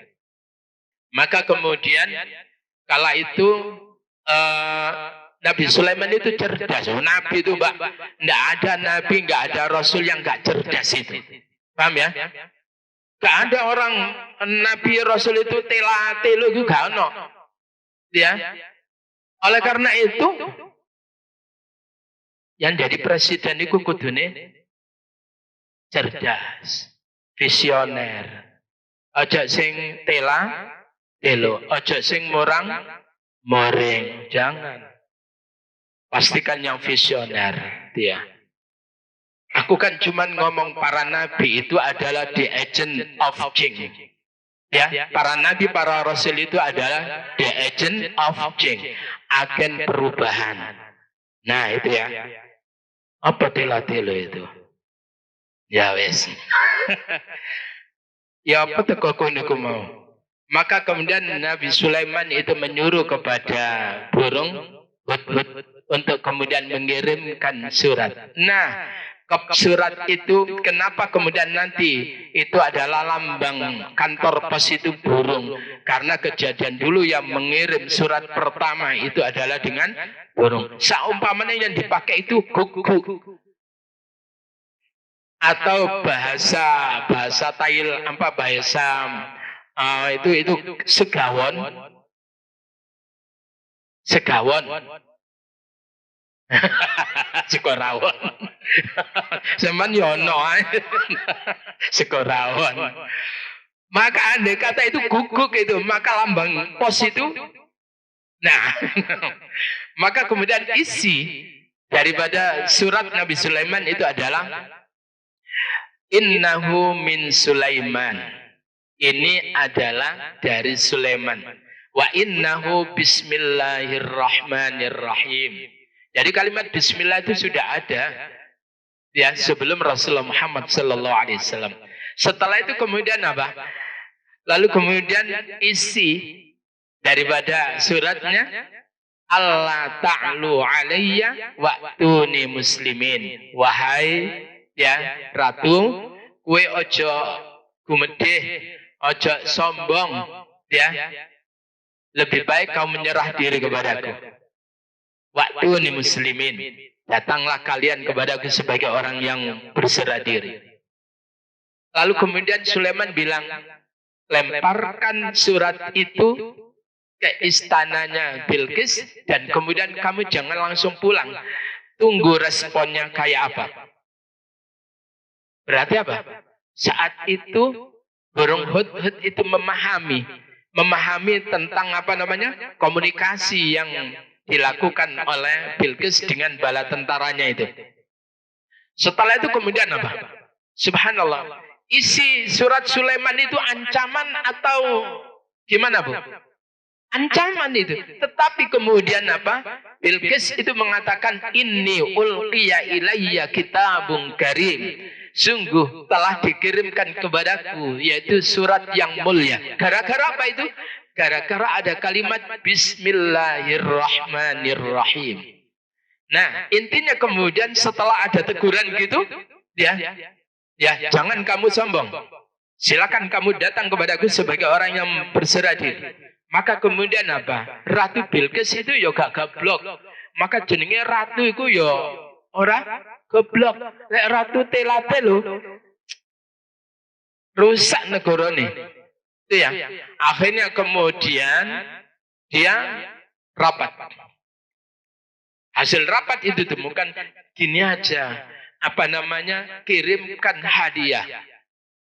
Maka kemudian kala itu Nabi Sulaiman itu cerdas. Nabi itu, Mbak, enggak ada nabi, enggak ada rasul yang enggak cerdas itu. Paham ya? Enggak ada orang nabi rasul itu telo itu enggak ono. Ya. Oleh karena itu yang jadi presiden itu kudune cerdas, visioner. Aja sing telo, aja sing moring, jangan. Pastikan yang visioner, dia. Aku kan cuma ngomong para nabi itu adalah the agent of change. Ya, para nabi, para rasul itu adalah the agent of change, agen perubahan. Nah, itu ya. Apa telo itu? Ya wes. Ya apa teko niku mau. Maka kemudian Nabi Sulaiman itu menyuruh kepada burung untuk kemudian mengirimkan surat. Nah, surat itu kenapa kemudian nanti itu adalah lambang kantor pos itu burung? Karena kejadian dulu yang mengirim surat pertama itu adalah dengan burung. Saumpamanya yang dipakai itu guguk atau bahasa Thailand itu segawon. Sekorawon. Seman yono sekorawon. Maka andai kata itu guguk itu, maka lambang pos itu. Nah, maka kemudian isi daripada surat Nabi Sulaiman itu adalah innahu min Sulaiman. Ini adalah dari Sulaiman. Wa innahu bismillahirrahmanirrahim. Jadi kalimat bismillah itu sudah ada ya sebelum Rasulullah Muhammad sallallahu alaihi wasallam. Setelah itu kemudian apa? Lalu kemudian isi daripada suratnya Allah ta'lu alayya wa'tuni muslimin. Wahai ya ratu, kue ojo gumedeh, ojo sombong, ya. Lebih baik kau menyerah diri kepadaku. Wa'tuni muslimin. Datanglah kalian kepadaku sebagai orang yang berserah diri. Lalu kemudian Sulaiman bilang, lemparkan surat itu ke istananya Bilqis dan kemudian kamu jangan langsung pulang. Tunggu responnya kayak apa. Berarti apa? Saat itu burung hudhud itu memahami tentang apa namanya? Komunikasi yang dilakukan oleh Bilqis dengan bala tentaranya itu. Setelah itu kemudian apa? Subhanallah. Isi surat Sulaiman itu ancaman atau gimana, Bu? Ancaman itu. Tetapi kemudian apa? Bilqis itu mengatakan, inni ulqiya ilayya kitabun karim. Sungguh telah dikirimkan kepadaku, yaitu surat yang mulia. Gara-gara apa itu? Gara-gara ada kalimat Bismillahirrahmanirrahim. Nah, intinya kemudian setelah ada teguran gitu, ya, jangan kamu sombong. Silakan kamu datang kepadaku sebagai orang yang berserah diri. Maka kemudian apa? Ratu Bilqis itu ya gak goblok. Maka jenenge ratu itu ya ora goblok. Lek ratu telate lho. Rusak negarane. Itu ya. Akhirnya kemudian dia rapat. Hasil rapat itu temukan gini aja. Apa namanya? Kirimkan hadiah.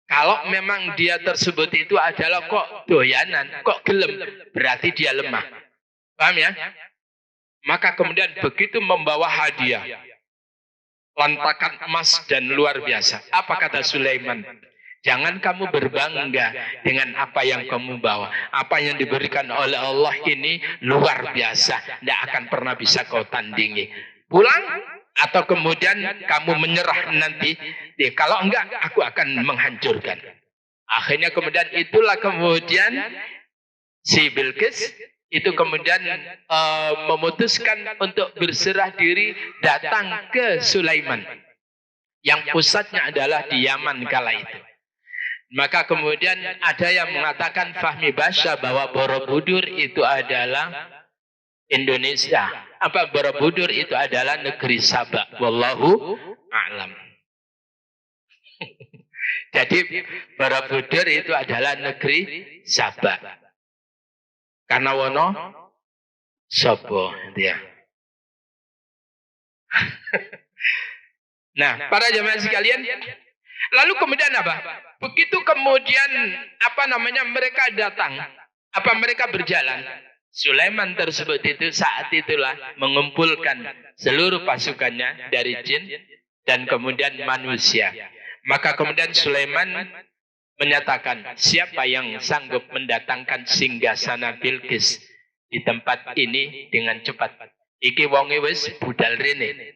Kalau memang dia tersebut itu adalah kok doyanan, kok gelem, berarti dia lemah. Paham ya? Maka kemudian begitu membawa hadiah, lantakan emas dan luar biasa. Apa kata Sulaiman? Jangan kamu berbangga dengan apa yang kamu bawa. Apa yang diberikan oleh Allah ini luar biasa. Tidak akan pernah bisa kau tandingi. Pulang. Atau kemudian kamu menyerah nanti. Kalau enggak, aku akan menghancurkan. Akhirnya kemudian itulah kemudian si Bilqis itu kemudian memutuskan untuk berserah diri datang ke Sulaiman. Yang pusatnya adalah di Yaman kala itu. Maka kemudian ada yang mengatakan Fahmi Basya bahwa Borobudur itu adalah Indonesia. Apa Borobudur itu adalah negeri Sabak. Wallahu a'lam. Jadi Borobudur itu adalah negeri Sabak. Karena wono sobo dia. Nah, para jemaah sekalian, lalu kemudian apa? Begitu kemudian apa namanya mereka datang, apa mereka berjalan? Sulaiman tersebut itu saat itulah mengumpulkan seluruh pasukannya dari jin dan kemudian manusia. Maka kemudian Sulaiman menyatakan, siapa yang sanggup mendatangkan singgasana Bilqis di tempat ini dengan cepat? Iki wonge wis budal rene.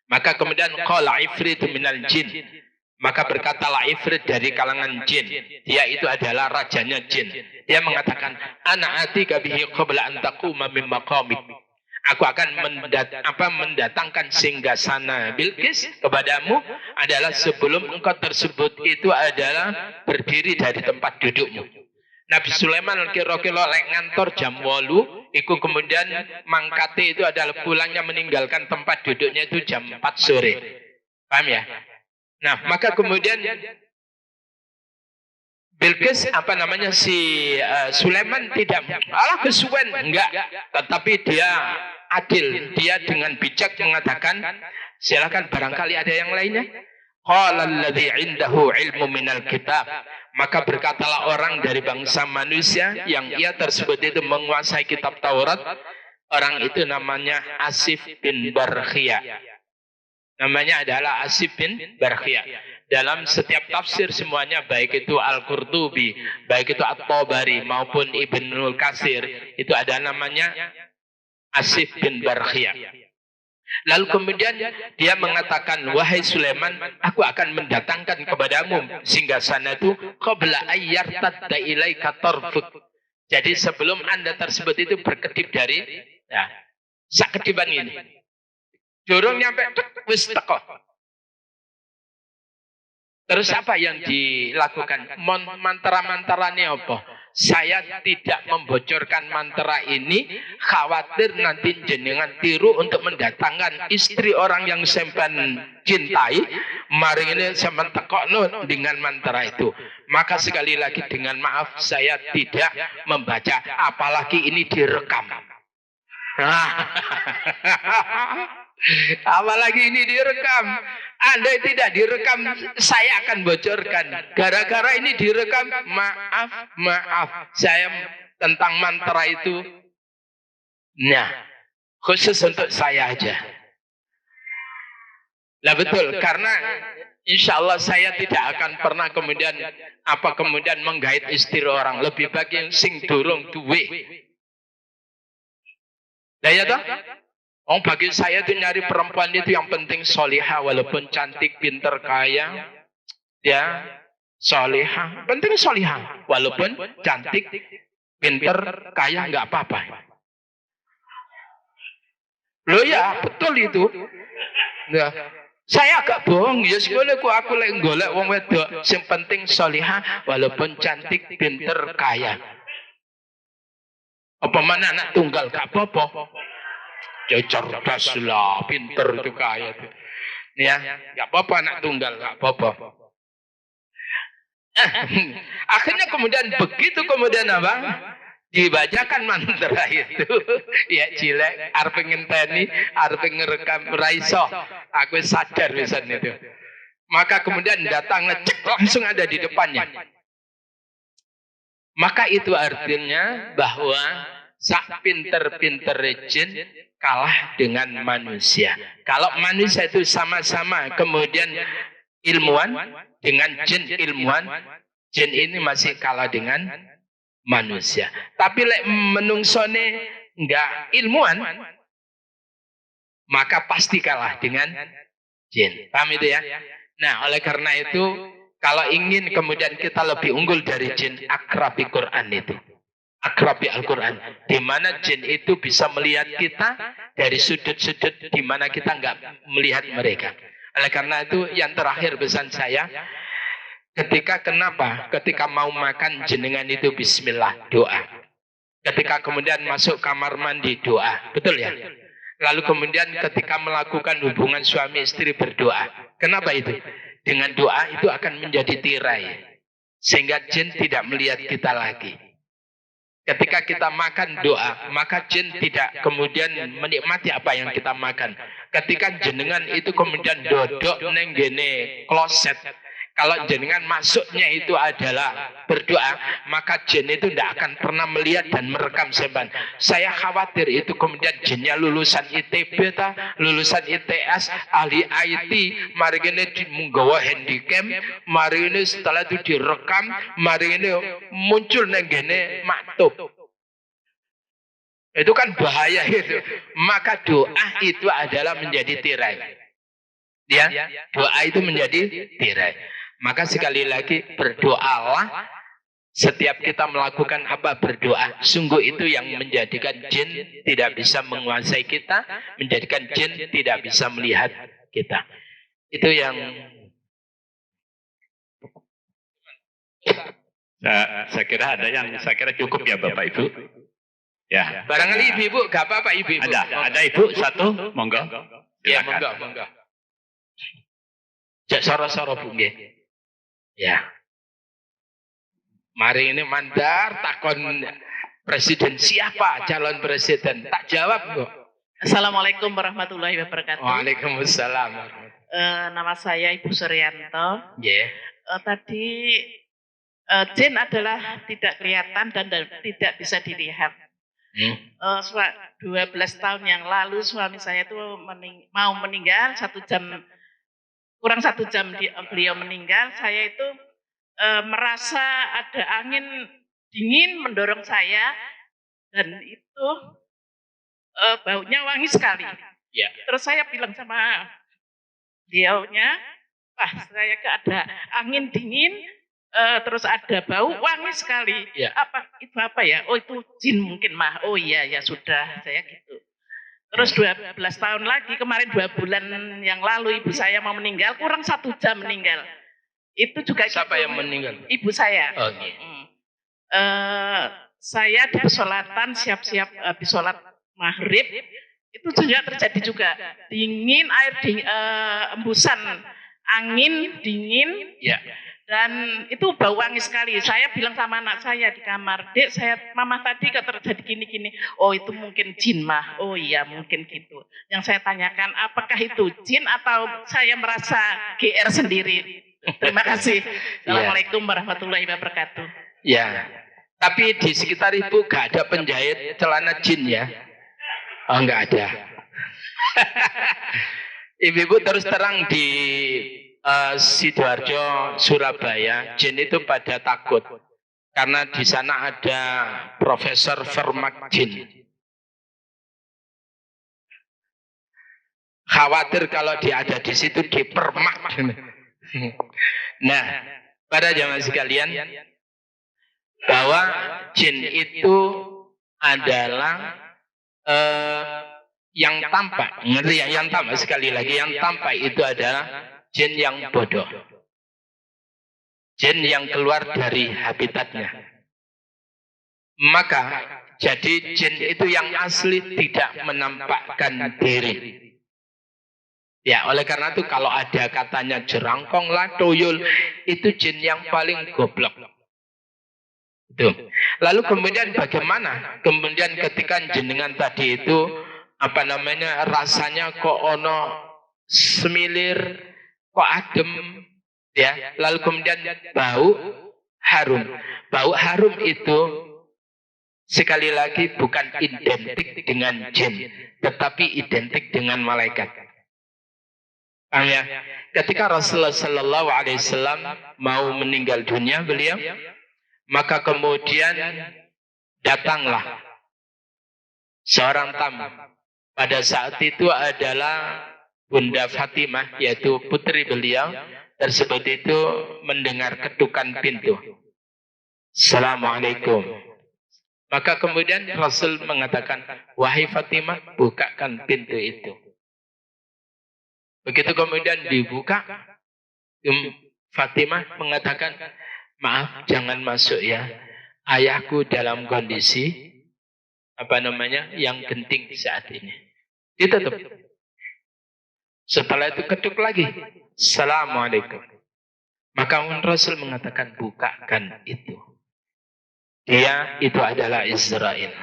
Maka kemudian qala ifritu minal jin. Maka berkatalah ifrit dari kalangan jin. Dia itu adalah rajanya jin. Dia mengatakan, ana atika bihi qabla an taquma min maqamik. Aku akan mendatangkan singgasana Bilqis kepadamu adalah sebelum engkau tersebut itu adalah berdiri dari tempat dudukmu. Nabi Sulaiman kira-kira lek ngantor jam 8, iku kemudian mangkate itu adalah pulangnya meninggalkan tempat duduknya itu jam 4 sore. Paham ya? Nah, maka kemudian Bilqis si Sulaiman tidak kesuwen, enggak, tetapi dia adil, dia dengan bijak mengatakan, silakan barangkali ada yang lainnya. Qala alladzi 'indahu 'ilmu minal kitab. Maka berkatalah orang dari bangsa manusia yang ia tersebut itu menguasai kitab Taurat. Orang itu namanya Asif bin Barkhia. Namanya adalah Asif bin Barkhia. Dalam setiap tafsir semuanya, baik itu Al-Qurtubi, baik itu At-Tabari maupun Ibnul Katsir, itu ada namanya Asif bin Barkhia. Lalu kemudian dia mengatakan, wahai Sulaiman, aku akan mendatangkan kepadamu singgasana itu qabla ayyartadda ilaika tarfuk. Jadi sebelum Anda tersebut itu berkedip dari Nah, sak kediban ini. Dorong nyampe wis teko. Terus apa yang dilakukan? Mantra-mantranya apa? Saya tidak membocorkan mantra ini, khawatir nanti jenengan tiru untuk mendatangkan istri orang yang sampean cintai. Mari ini sampean tekokno dengan mantra itu. Maka sekali lagi dengan maaf saya tidak membaca, apalagi ini direkam. Apalagi ini direkam. Andai tidak direkam, saya akan bocorkan. Gara-gara ini direkam, maaf. Saya tentang mantra itu, nah, khusus untuk saya aja. Lah betul, karena insya Allah saya tidak akan pernah kemudian menggait istri orang. Lebih baik yang sing durung duwe. Lah ya toh? Oh, bagi saya itu nyari perempuan itu yang penting solihah, walaupun cantik, pinter, kaya, ya solihah, penting solihah, walaupun cantik, pinter, kaya nggak apa-apa. Loh ya, betul itu. Nah, saya agak bohong ya, sebenarnya aku lagi golek wong wedok, yang penting solihah, walaupun cantik, pinter, kaya. Apa mana anak tunggal gak apa-apa. Ya cerdas lah, pinter itu kaya itu. Ya, nggak apa-apa anak tunggal, nggak apa-apa. Akhirnya kemudian begitu kemudian apa? Dibacakan mantra itu. Ya cilek, arep ngenteni, arep ngerekam raiso. Aku sadar pisan itu. Maka kemudian datang ngecek langsung ada di depannya. Maka itu artinya bahwa sak pinter-pinter jin kalah dengan manusia. Kalau manusia itu sama-sama kemudian ilmuwan dengan jin ilmuwan, jin ini masih kalah dengan manusia. Tapi lek menungsone enggak ilmuwan, maka pasti kalah dengan jin. Paham itu ya? Nah, oleh karena itu kalau ingin kemudian kita lebih unggul dari jin, akrabi Quran itu. Akrabi Al-Quran, di mana jin itu bisa melihat kita dari sudut-sudut di mana kita nggak melihat mereka. Oleh karena itu yang terakhir pesan saya, ketika mau makan jenengan itu bismillah, doa. Ketika kemudian masuk kamar mandi, doa. Betul ya? Lalu kemudian ketika melakukan hubungan suami istri, berdoa. Kenapa itu? Dengan doa itu akan menjadi tirai, sehingga jin tidak melihat kita lagi. Ketika kita makan doa, maka jin tidak kemudian menikmati apa yang kita makan. Ketika jenengan itu kemudian dodok neng gene kloset, kalau jenengan masuknya itu adalah berdoa, maka jin itu tidak akan pernah melihat dan merekam seban. Saya khawatir itu kemudian jinnya lulusan ITB, lulusan ITS, ahli IT, mari ini menggawa handycam, mari ini setelah itu direkam, mari ini muncul neng gene maktub. Itu kan bahaya itu. Maka doa itu adalah menjadi tirai. Ya, doa itu menjadi tirai. Maka sekali lagi berdoalah, setiap kita melakukan apa berdoa. Sungguh itu yang menjadikan jin tidak bisa menguasai kita, menjadikan jin tidak bisa melihat kita. Itu yang saya kira ada yang saya kira cukup ya Bapak Ibu. Ya. Barangkali ibu-ibu, gak apa-apa ibu-ibu. Ada ibu satu, monggo. Ya, monggo. Jak soro-soro Bu nggih. Ya. Mari ini mandar takon presiden siapa calon presiden? Tak jawab kok. Assalamualaikum warahmatullahi wabarakatuh. Waalaikumsalam. Nama saya Ibu Suryanto. Yeah. Tadi jin adalah tidak kelihatan dan tidak bisa dilihat. 12 tahun yang lalu suami saya itu mau meninggal, kurang satu jam beliau meninggal. Saya itu merasa ada angin dingin mendorong saya dan itu baunya wangi sekali. Yeah. Terus saya bilang sama beliaunya, saya ada angin dingin terus ada bau wangi sekali. Ya. Itu apa ya? Oh itu jin mungkin mah. Oh iya ya sudah saya gitu. Terus 12 tahun lagi kemarin 2 bulan yang lalu ibu saya mau meninggal kurang 1 jam meninggal. Itu juga Siapa gitu. yang meninggal? Ibu saya. Oh, iya. Saya di pesolatan siap-siap habis sholat maghrib itu juga terjadi juga dingin air embusan angin dingin Ya. dan itu bau wangi sekali. Saya bilang sama anak saya di kamar, Dek, mama tadi kok terjadi gini-gini. Oh itu mungkin jin mah. Oh iya mungkin gitu. Yang saya tanyakan apakah itu jin atau saya merasa GR sendiri. Terima kasih. Assalamualaikum warahmatullahi wabarakatuh. Ya. Tapi di sekitar ibu gak ada penjahit celana jin ya? Oh nggak ada. Ibu terus terang di Sidoarjo, Surabaya, jin itu pada takut karena di sana ada Profesor Vermak Jin. Khawatir kalau dia ada di situ dipermak. Nah, pada jamaah sekalian, bahwa jin itu adalah yang tampak, ngerti ya? Yang tampak sekali lagi, yang tampak itu adalah jin yang bodoh, jin yang keluar dari habitatnya. Maka jadi jin itu yang asli tidak menampakkan diri. Ya, oleh karena itu kalau ada katanya jerangkong lah, tuyul, itu jin yang paling goblok. Itu. Lalu kemudian bagaimana? Kemudian ketika jenengan tadi itu rasanya kok ono semilir, kok adem, ya. Lalu kemudian bau harum. Bau harum itu sekali lagi bukan identik dengan jin, tetapi identik dengan malaikat. Paham ya? Ketika Rasulullah Sallallahu Alaihi Wasallam mau meninggal dunia beliau, maka kemudian datanglah seorang tamu. Pada saat itu adalah Bunda Fatimah, yaitu putri beliau, tersebut itu mendengar ketukan pintu. Assalamualaikum. Maka kemudian Rasul mengatakan, wahai Fatimah, bukakan pintu itu. Begitu kemudian dibuka, Fatimah mengatakan, maaf, jangan masuk ya. Ayahku dalam kondisi yang genting saat ini. Ditutup. Setelah itu ketuk lagi. Assalamualaikum. Maka Rasul mengatakan, bukakan itu. Dia itu adalah Israel.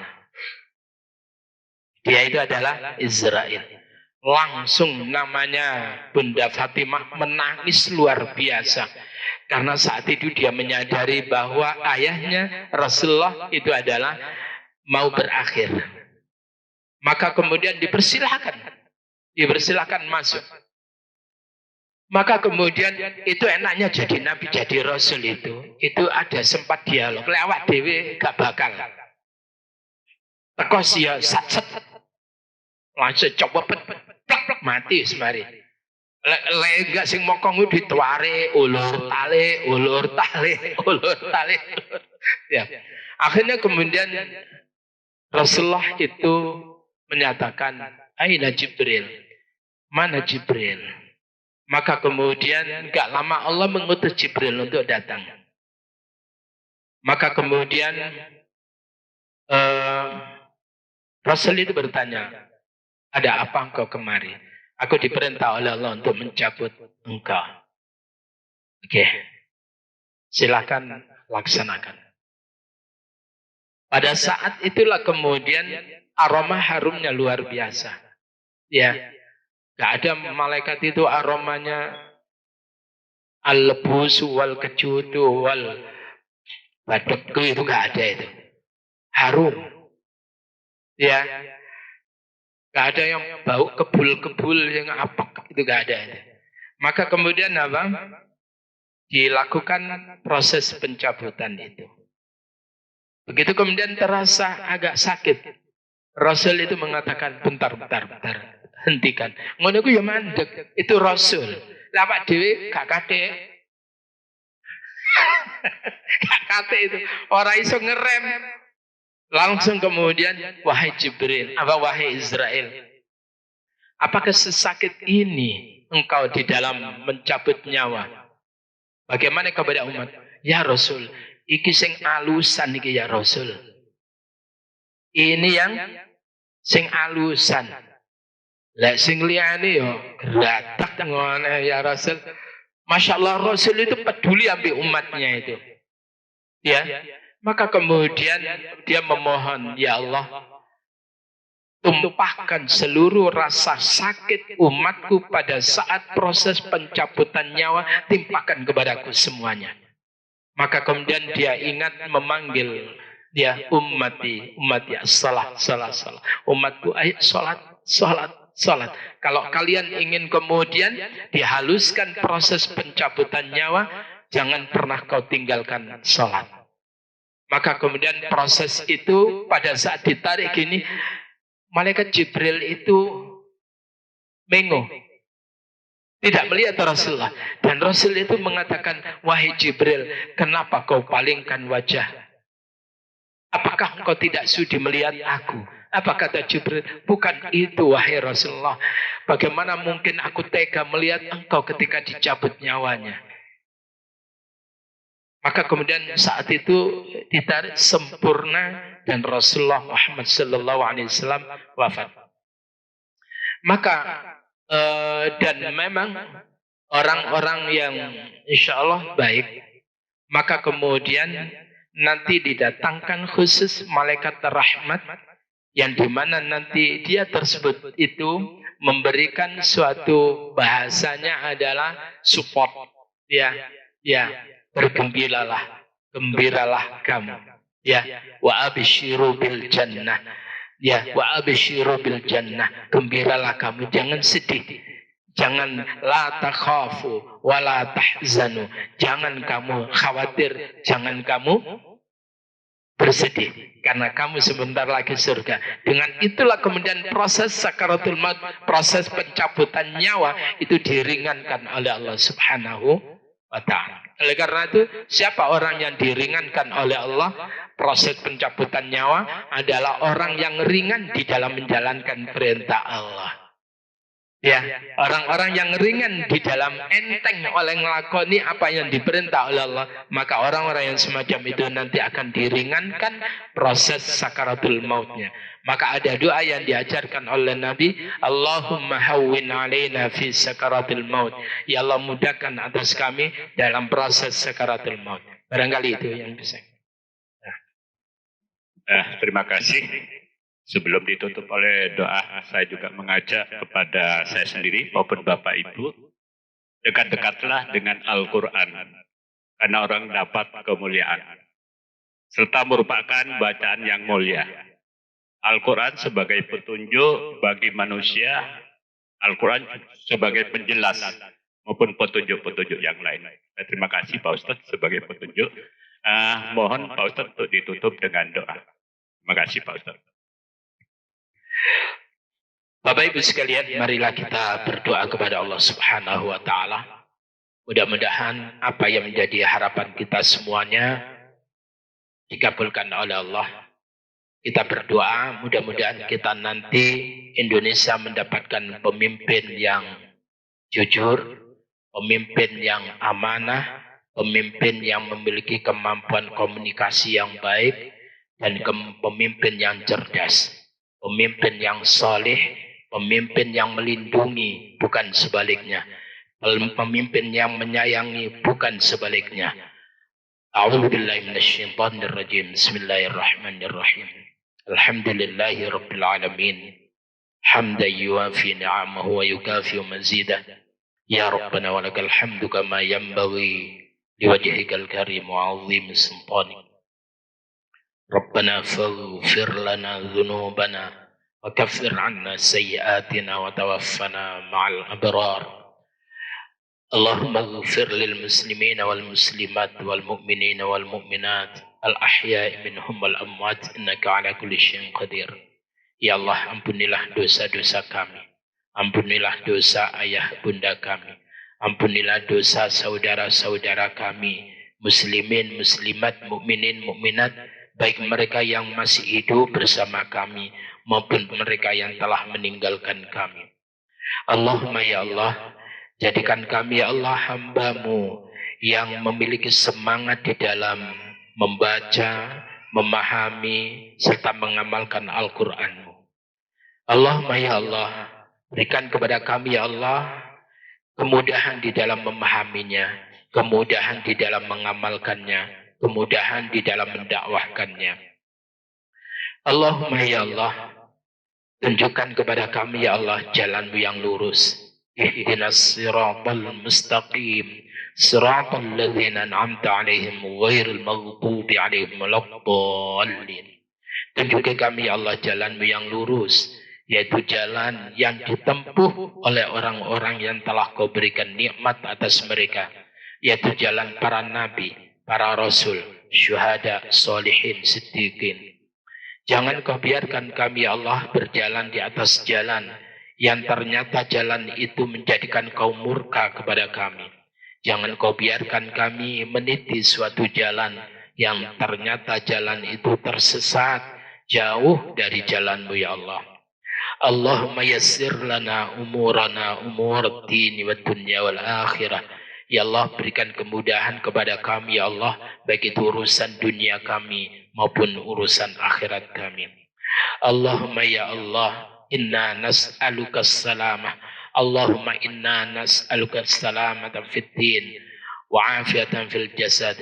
Dia itu adalah Israel. Langsung namanya Bunda Fatimah menangis luar biasa. Karena saat itu dia menyadari bahwa ayahnya Rasulullah itu adalah mau berakhir. Maka kemudian dipersilahkan masuk. Maka kemudian itu enaknya jadi Nabi, jadi Rasul itu ada sempat dialog. Lewat dewe gak bakal. Tekos ya sat langsung coba plak mati semari. Enggak sing mokong dituare ulur tali. Ya. Akhirnya kemudian Rasulullah itu menyatakan, aina Jibril? Mana Jibril? Maka kemudian gak lama Allah mengutus Jibril untuk datang. Maka kemudian Rasul itu bertanya, ada apa engkau kemari? Aku diperintah oleh Allah untuk mencabut engkau. Oke. Silakan laksanakan. Pada saat itulah kemudian aroma harumnya luar biasa. Ya. Gak ada malaikat itu aromanya al-lebusu wal kejudu wal badekku, itu gak ada itu. Harum. Ya. Gak ada yang bau kebul-kebul yang apek, itu gak ada. Maka kemudian apa? Dilakukan proses pencabutan itu. Begitu kemudian terasa agak sakit, Rasul itu mengatakan bentar, hentikan. Ngono ku ya mandek, itu Rasul. Lawak dhewe gak kadek. Kate itu orang iso ngerem. Langsung kemudian wahai Jibril, wahai Israel, apakah sesakit ini engkau di dalam mencabut nyawa? Bagaimana kepada umat? Ya Rasul, iki sing alusan iki ya Rasul. Ini yang sing alusan. Lah sing liyane yo gratak ngono ya Rasul. Masya Allah, Rasul itu peduli ambil umatnya itu. Ya, maka kemudian dia memohon, ya Allah, tumpahkan seluruh rasa sakit umatku pada saat proses pencabutan nyawa, timpakan kepadaku semuanya. Maka kemudian dia ingat memanggil dia ummati, salat. Umatku, ayo salat. Kalau kalian ingin kemudian dihaluskan proses pencabutan nyawa, jangan pernah kau tinggalkan salat. Maka kemudian proses itu pada saat ditarik gini, malaikat Jibril itu mengo. Tidak melihat Rasulullah. Dan Rasul itu mengatakan, wahai Jibril, kenapa kau palingkan wajah? Apakah engkau tidak sudi melihat aku? Apa kata Jibril? Bukan itu wahai Rasulullah. Bagaimana mungkin aku tega melihat engkau ketika dicabut nyawanya? Maka kemudian saat itu ditarik sempurna dan Rasulullah Muhammad SAW wafat. Maka dan memang orang-orang yang insya Allah baik, maka kemudian nanti didatangkan khusus malaikat rahmat yang dimana nanti dia tersebut itu memberikan suatu bahasanya adalah support, ya, bergembiralah, gembiralah kamu, ya, wa abshiru bil jannah, ya, wa abshiru bil jannah, gembiralah kamu, jangan sedih, jangan la takhafu wa la tahzanu, jangan kamu khawatir, jangan kamu bersedih, karena kamu sebentar lagi surga. Dengan itulah kemudian proses sakaratul maut, proses pencabutan nyawa itu diringankan oleh Allah Subhanahu wa ta'ala. Oleh karena itu, siapa orang yang diringankan oleh Allah? Proses pencabutan nyawa adalah orang yang ringan di dalam menjalankan perintah Allah. Ya, orang-orang yang ringan di dalam enteng oleh ngelakoni apa yang diperintah oleh Allah, maka orang-orang yang semacam itu nanti akan diringankan proses sakaratul mautnya. Maka ada doa yang diajarkan oleh Nabi, Allahumma hawwin alaina fi sakaratul maut. Ya Allah, mudahkan atas kami dalam proses sakaratul maut. Barangkali itu yang bisa. Terima kasih. Sebelum ditutup oleh doa, saya juga mengajak kepada saya sendiri maupun Bapak Ibu, dekat-dekatlah dengan Al-Quran, karena orang dapat kemuliaan, serta merupakan bacaan yang mulia. Al-Quran sebagai petunjuk bagi manusia, Al-Quran sebagai penjelas maupun petunjuk-petunjuk yang lain. Terima kasih Pak Ustadz sebagai petunjuk. Mohon Pak Ustadz untuk ditutup dengan doa. Terima kasih Pak Ustadz. Bapak Ibu sekalian, marilah kita berdoa kepada Allah Subhanahu wa ta'ala. Mudah-mudahan apa yang menjadi harapan kita semuanya dikabulkan oleh Allah. Kita berdoa, mudah-mudahan kita nanti Indonesia mendapatkan pemimpin yang jujur, pemimpin yang amanah, pemimpin yang memiliki kemampuan komunikasi yang baik, dan pemimpin yang cerdas. Pemimpin yang soleh, pemimpin yang melindungi, bukan sebaliknya. Pemimpin yang menyayangi, bukan sebaliknya. A'udzubillahi minasyaitonirrajim. Bismillahirrahmanirrahim. Alhamdulillahi rabbil alamin. Hamdan yuwafi ni'amahu wa yukafi mazidah. Ya Rabbana wa lakal hamdu kama yanbaghi liwajhikal karim wa 'azim sultanik. ربنا فاغفر لنا ذنوبنا وكفر عنا سيئاتنا وتوفنا مع الأبرار اللهم اغفر للمسلمين والمسلمات والمؤمنين والمؤمنات الأحياء منهم والأموات إنك على كل شيء قدير. Ya Allah, ampunilah dosa-dosa kami, ampunilah dosa ayah bunda kami, ampunilah dosa saudara-saudara kami, muslimin, muslimat, mukminin, mukminat, baik mereka yang masih hidup bersama kami maupun mereka yang telah meninggalkan kami. Allahumma ya Allah, jadikan kami ya Allah hamba-Mu yang memiliki semangat di dalam membaca, memahami, serta mengamalkan Al-Quran-Mu. Allahumma ya Allah, berikan kepada kami ya Allah kemudahan di dalam memahaminya, kemudahan di dalam mengamalkannya, kemudahan di dalam mendakwahkannya. Allahumma ya Allah, tunjukkan kepada kami ya Allah jalan-Mu yang lurus. Ihdinas siratal mustaqim, siratal ladzina an'amta 'alaihim ghairil maghdubi 'alaihim waladdallin. Tunjukkan kami ya Allah jalan-Mu yang lurus, yaitu jalan yang ditempuh oleh orang-orang yang telah Kau berikan nikmat atas mereka, yaitu jalan para nabi, para rasul, syuhada, solihin, siddiqin. Jangan Kau biarkan kami ya Allah berjalan di atas jalan yang ternyata jalan itu menjadikan Kau murka kepada kami. Jangan Kau biarkan kami meniti suatu jalan yang ternyata jalan itu tersesat jauh dari jalan-Mu ya Allah. Allahumma yassir lana umurana umur dini wa dunya wal akhirah. Ya Allah, berikan kemudahan kepada kami ya Allah, baik itu urusan dunia kami maupun urusan akhirat kami. Allahumma ya Allah, inna nas'aluka salamah. Allahumma inna nas'aluka salamatan fid din wa afiatan fil jasad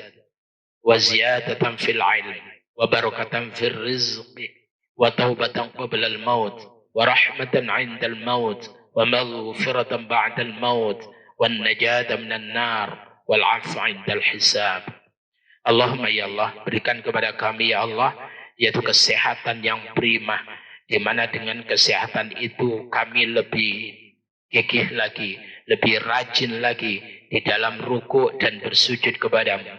wa ziyadatan fil ilm wa barakatan fil rizqi wa taubatan qabla al maut wa rahmatan 'inda al maut wa maghfiratan ba'da al maut wan najata minan nar wal 'afwa 'inda al hisab. Allahumma ya Allah, berikan kepada kami ya Allah yaitu kesehatan yang prima, di mana dengan kesehatan itu kami lebih gigih lagi, lebih rajin lagi di dalam ruku dan bersujud kepada-Mu.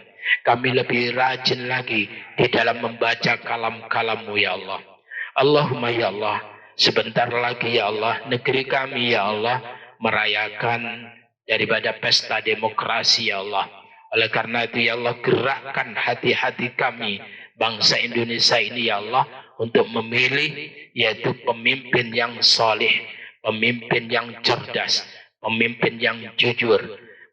Kami lebih rajin lagi di dalam membaca kalam-kalam-Mu ya Allah. Allahumma ya Allah, sebentar lagi ya Allah, negeri kami ya Allah merayakan daripada pesta demokrasi ya Allah. Oleh karena itu ya Allah, gerakkan hati-hati kami bangsa Indonesia ini ya Allah untuk memilih yaitu pemimpin yang saleh, pemimpin yang cerdas, pemimpin yang jujur,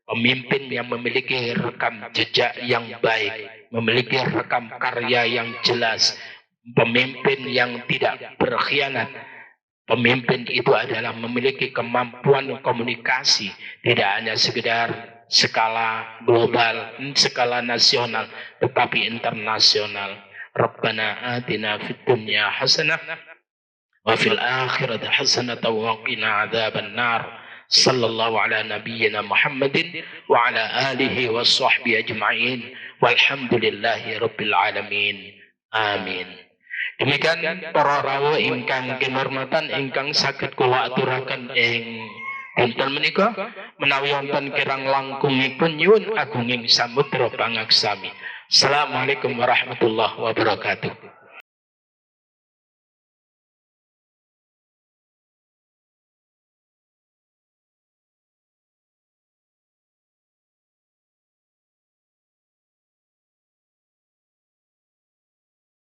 pemimpin yang memiliki rekam jejak yang baik, memiliki rekam karya yang jelas, pemimpin yang tidak berkhianat. Pemimpin itu adalah memiliki kemampuan komunikasi, tidak hanya sekedar skala global, skala nasional, tetapi internasional. Rabbana atina fid dunya hasanah wa fil akhirati hasanah wa qina adzaban nar. Sallallahu ala nabiyyina Muhammadin wa ala alihi wa sahbihi ajma'in. Walhamdulillahi rabbil alamin. Amin. Demikian para rawuh ingkang kinurmatan ingkang saged kula aturaken ing dinten menika menawi wonten kirang langkungipun nyuwun agunging samudra pangaksami. Assalamualaikum warahmatullahi wabarakatuh.